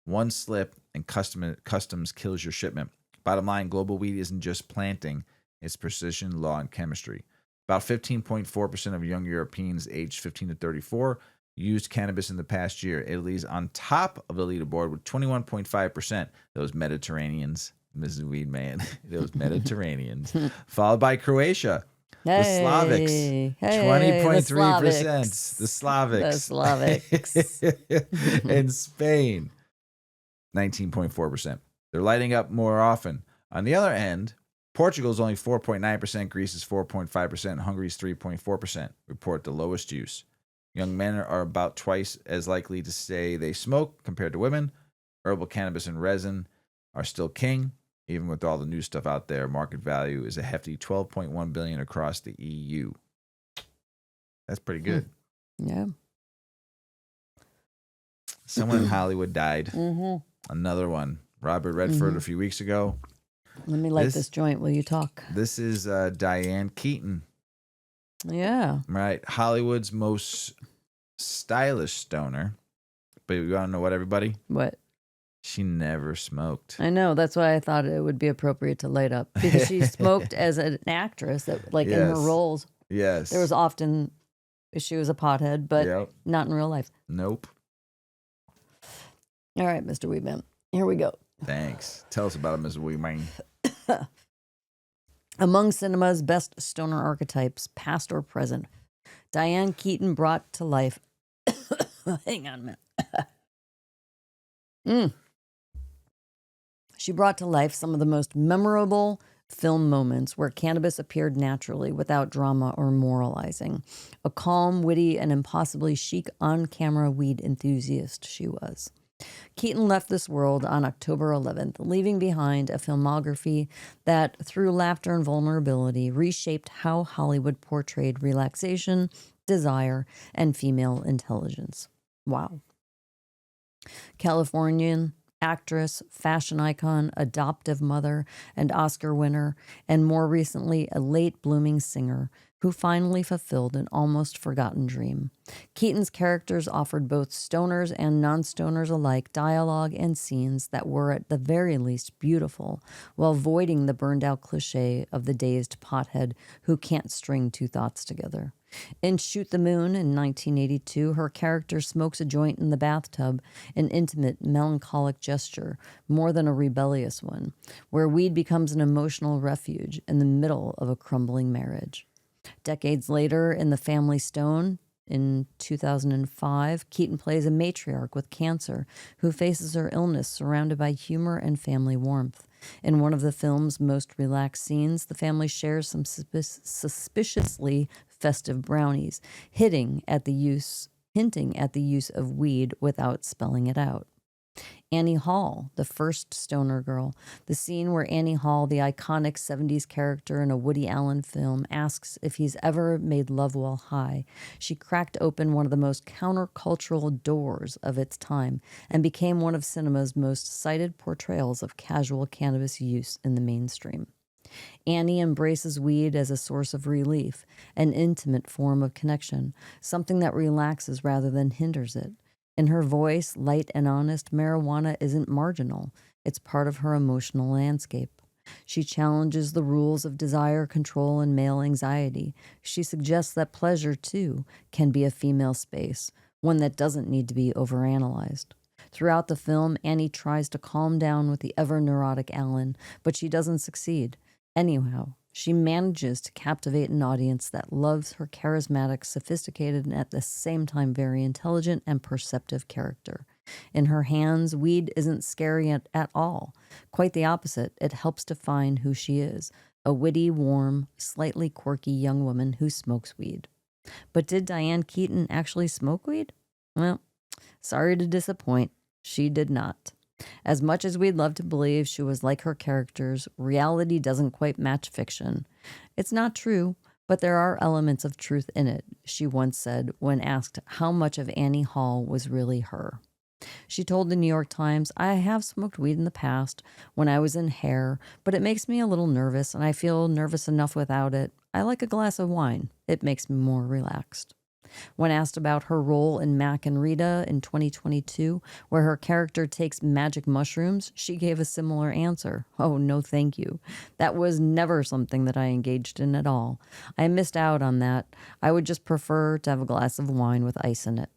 One slip and customs kills your shipment. Bottom line, global weed isn't just planting, it's precision, law, and chemistry. About 15.4% of young Europeans aged 15 to 34 used cannabis in the past year. Italy's on top of the leaderboard with 21.5%. Those Mediterraneans, Mrs. Weedman, those Mediterraneans. Followed by Croatia, the Slavics, 20.3%. The Slavics. And Spain, 19.4%. They're lighting up more often. On the other end, Portugal is only 4.9%, Greece is 4.5%, Hungary is 3.4%. Report the lowest use. Young men are about twice as likely to say they smoke compared to women. Herbal cannabis and resin are still king. Even with all the new stuff out there, market value is a hefty $12.1 billion across the EU. That's pretty good. Yeah. Someone in Hollywood died. Mm-hmm. Another one. Robert Redford a few weeks ago. Let me light this joint while you talk. This is Diane Keaton. Yeah. Right. Hollywood's most stylish stoner. But you want to know what, everybody? What? She never smoked. I know. That's why I thought it would be appropriate to light up. Because she smoked as an actress, that, like in her roles. Yes. There was often, she was a pothead, but not in real life. Nope. All right, Mr. Weedman. Here we go. Thanks. Tell us about it, Mrs. Weedman. Among cinema's best stoner archetypes, past or present, Diane Keaton brought to life. Hang on a minute. She brought to life some of the most memorable, film moments where cannabis appeared naturally without drama or moralizing. A calm, witty, and impossibly chic on-camera weed enthusiast she was. Keaton left this world on October 11th, leaving behind a filmography that, through laughter and vulnerability, reshaped how Hollywood portrayed relaxation, desire, and female intelligence. Wow. Californian actress, fashion icon, adoptive mother, and Oscar winner, and more recently, a late blooming singer who finally fulfilled an almost forgotten dream. Keaton's characters offered both stoners and non-stoners alike dialogue and scenes that were at the very least beautiful, while voiding the burned-out cliche of the dazed pothead who can't string two thoughts together. In Shoot the Moon in 1982, her character smokes a joint in the bathtub, an intimate, melancholic gesture, more than a rebellious one, where weed becomes an emotional refuge in the middle of a crumbling marriage. Decades later, in The Family Stone, in 2005, Keaton plays a matriarch with cancer who faces her illness surrounded by humor and family warmth. In one of the film's most relaxed scenes, the family shares some suspiciously festive brownies, hinting at the use of weed without spelling it out. Annie Hall, the first stoner girl, the scene where Annie Hall, the iconic 70s character in a Woody Allen film, asks if he's ever made love while high. She cracked open one of the most countercultural doors of its time and became one of cinema's most cited portrayals of casual cannabis use in the mainstream. Annie embraces weed as a source of relief, an intimate form of connection, something that relaxes rather than hinders it. In her voice, light and honest, marijuana isn't marginal. It's part of her emotional landscape. She challenges the rules of desire, control, and male anxiety. She suggests that pleasure, too, can be a female space, one that doesn't need to be overanalyzed. Throughout the film, Annie tries to calm down with the ever-neurotic Alan, but she doesn't succeed. Anyhow, she manages to captivate an audience that loves her charismatic, sophisticated, and at the same time very intelligent and perceptive character. In her hands, weed isn't scary at all. Quite the opposite, it helps define who she is, a witty, warm, slightly quirky young woman who smokes weed. But did Diane Keaton actually smoke weed? Well, sorry to disappoint, she did not. As much as we'd love to believe she was like her characters, reality doesn't quite match fiction. It's not true, but there are elements of truth in it, she once said when asked how much of Annie Hall was really her. She told the New York Times, "I have smoked weed in the past when I was in hair, but it makes me a little nervous, and I feel nervous enough without it. I like a glass of wine. It makes me more relaxed." When asked about her role in Mac and Rita in 2022, where her character takes magic mushrooms, she gave a similar answer. "Oh, no thank you. That was never something that I engaged in at all. I missed out on that. I would just prefer to have a glass of wine with ice in it."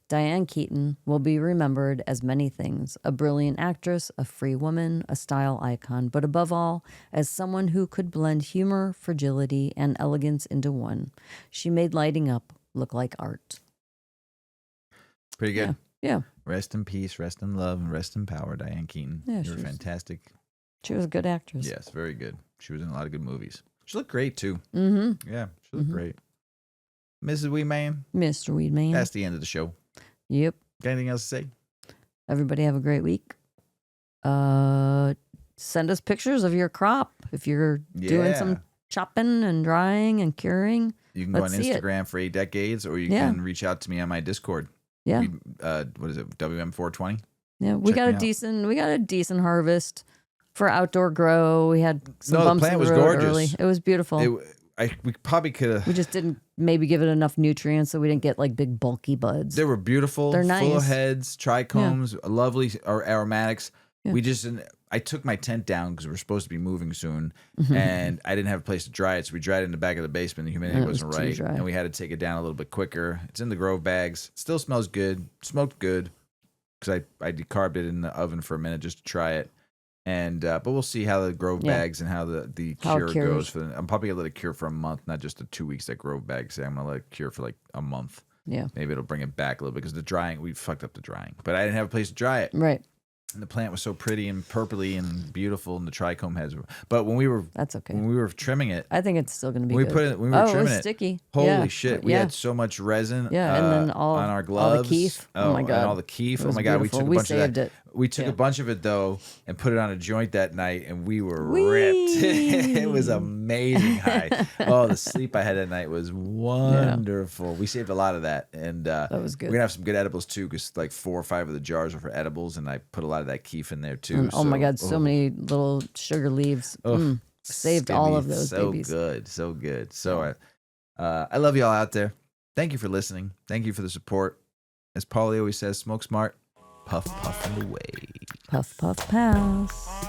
Diane Keaton will be remembered as many things: a brilliant actress, a free woman, a style icon, but above all, as someone who could blend humor, fragility, and elegance into one. She made lighting up look like art. Pretty good. Yeah. Rest in peace, rest in love, and rest in power, Diane Keaton. Yeah, You're fantastic. She was a good actress. Yes, very good. She was in a lot of good movies. She looked great, too. Mm-hmm. Yeah, she looked great. Mrs. Weedman, Mr. Weedman. that's the end of the show. Yep. Got anything else to say? Everybody have a great week. Send us pictures of your crop if you're doing some chopping and drying and curing. You can go on Instagram for 8 decades, or you can reach out to me on my Discord. Yeah. What is it? WM420. Yeah, we got a decent harvest for outdoor grow. We had some bumps in the road early. It was beautiful. We probably could have. We just didn't maybe give it enough nutrients, so we didn't get like big bulky buds. They were beautiful. They're nice. Full of heads, trichomes, lovely aromatics. Yeah. I took my tent down because we're supposed to be moving soon, and I didn't have a place to dry it, so we dried it in the back of the basement. The humidity wasn't right, and we had to take it down a little bit quicker. It's in the Grove bags. It still smells good. Smoked good because I decarbed it in the oven for a minute just to try it. And but we'll see how the Grove bags and how the cure goes. I'm probably gonna let it cure for a month, not just the 2 weeks that Grove bags say. I'm gonna let it cure for like a month. Yeah, maybe it'll bring it back a little bit because the drying, we fucked up the drying, but I didn't have a place to dry it. Right. And the plant was so pretty and purpley and beautiful, and the trichome heads were. But when we were That's okay. when we were trimming it, I think it's still going to be when good. we were it trimming was it, sticky. holy Yeah. shit, we Yeah. had so much resin. Yeah, and then on our gloves, all the keef. Oh my god, and all the keef. It Oh was my god, beautiful. we took a We bunch of saved that. it. We took Yeah. a bunch of it though and put it on a joint that night, and we were Whee! ripped. It was amazing high. Oh, the sleep I had that night was wonderful. We saved a lot of that, and That was good. We're gonna have some good edibles too, because like 4 or 5 of the jars are for edibles, and I put a lot of that keef in there too. And, oh my god, so oh. many little sugar leaves. Oh, Saved it's gonna all be of those so babies. good, so good. So I love y'all out there. Thank you for listening. Thank you for the support. As Paulie always says, smoke smart, puff puff and away. Puff puff pass.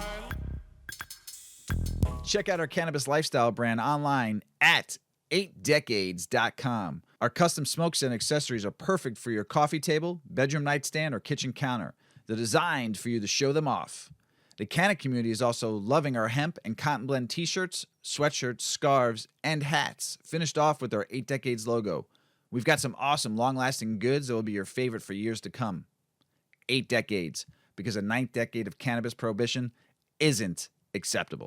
Check out our cannabis lifestyle brand online at 8decades.com. Our custom smokes and accessories are perfect for your coffee table, bedroom nightstand, or kitchen counter. They're designed for you to show them off. The Canna community is also loving our hemp and cotton blend t-shirts, sweatshirts, scarves, and hats, finished off with our 8 Decades logo. We've got some awesome long-lasting goods that will be your favorite for years to come. 8 Decades, because a 9th decade of cannabis prohibition isn't acceptable.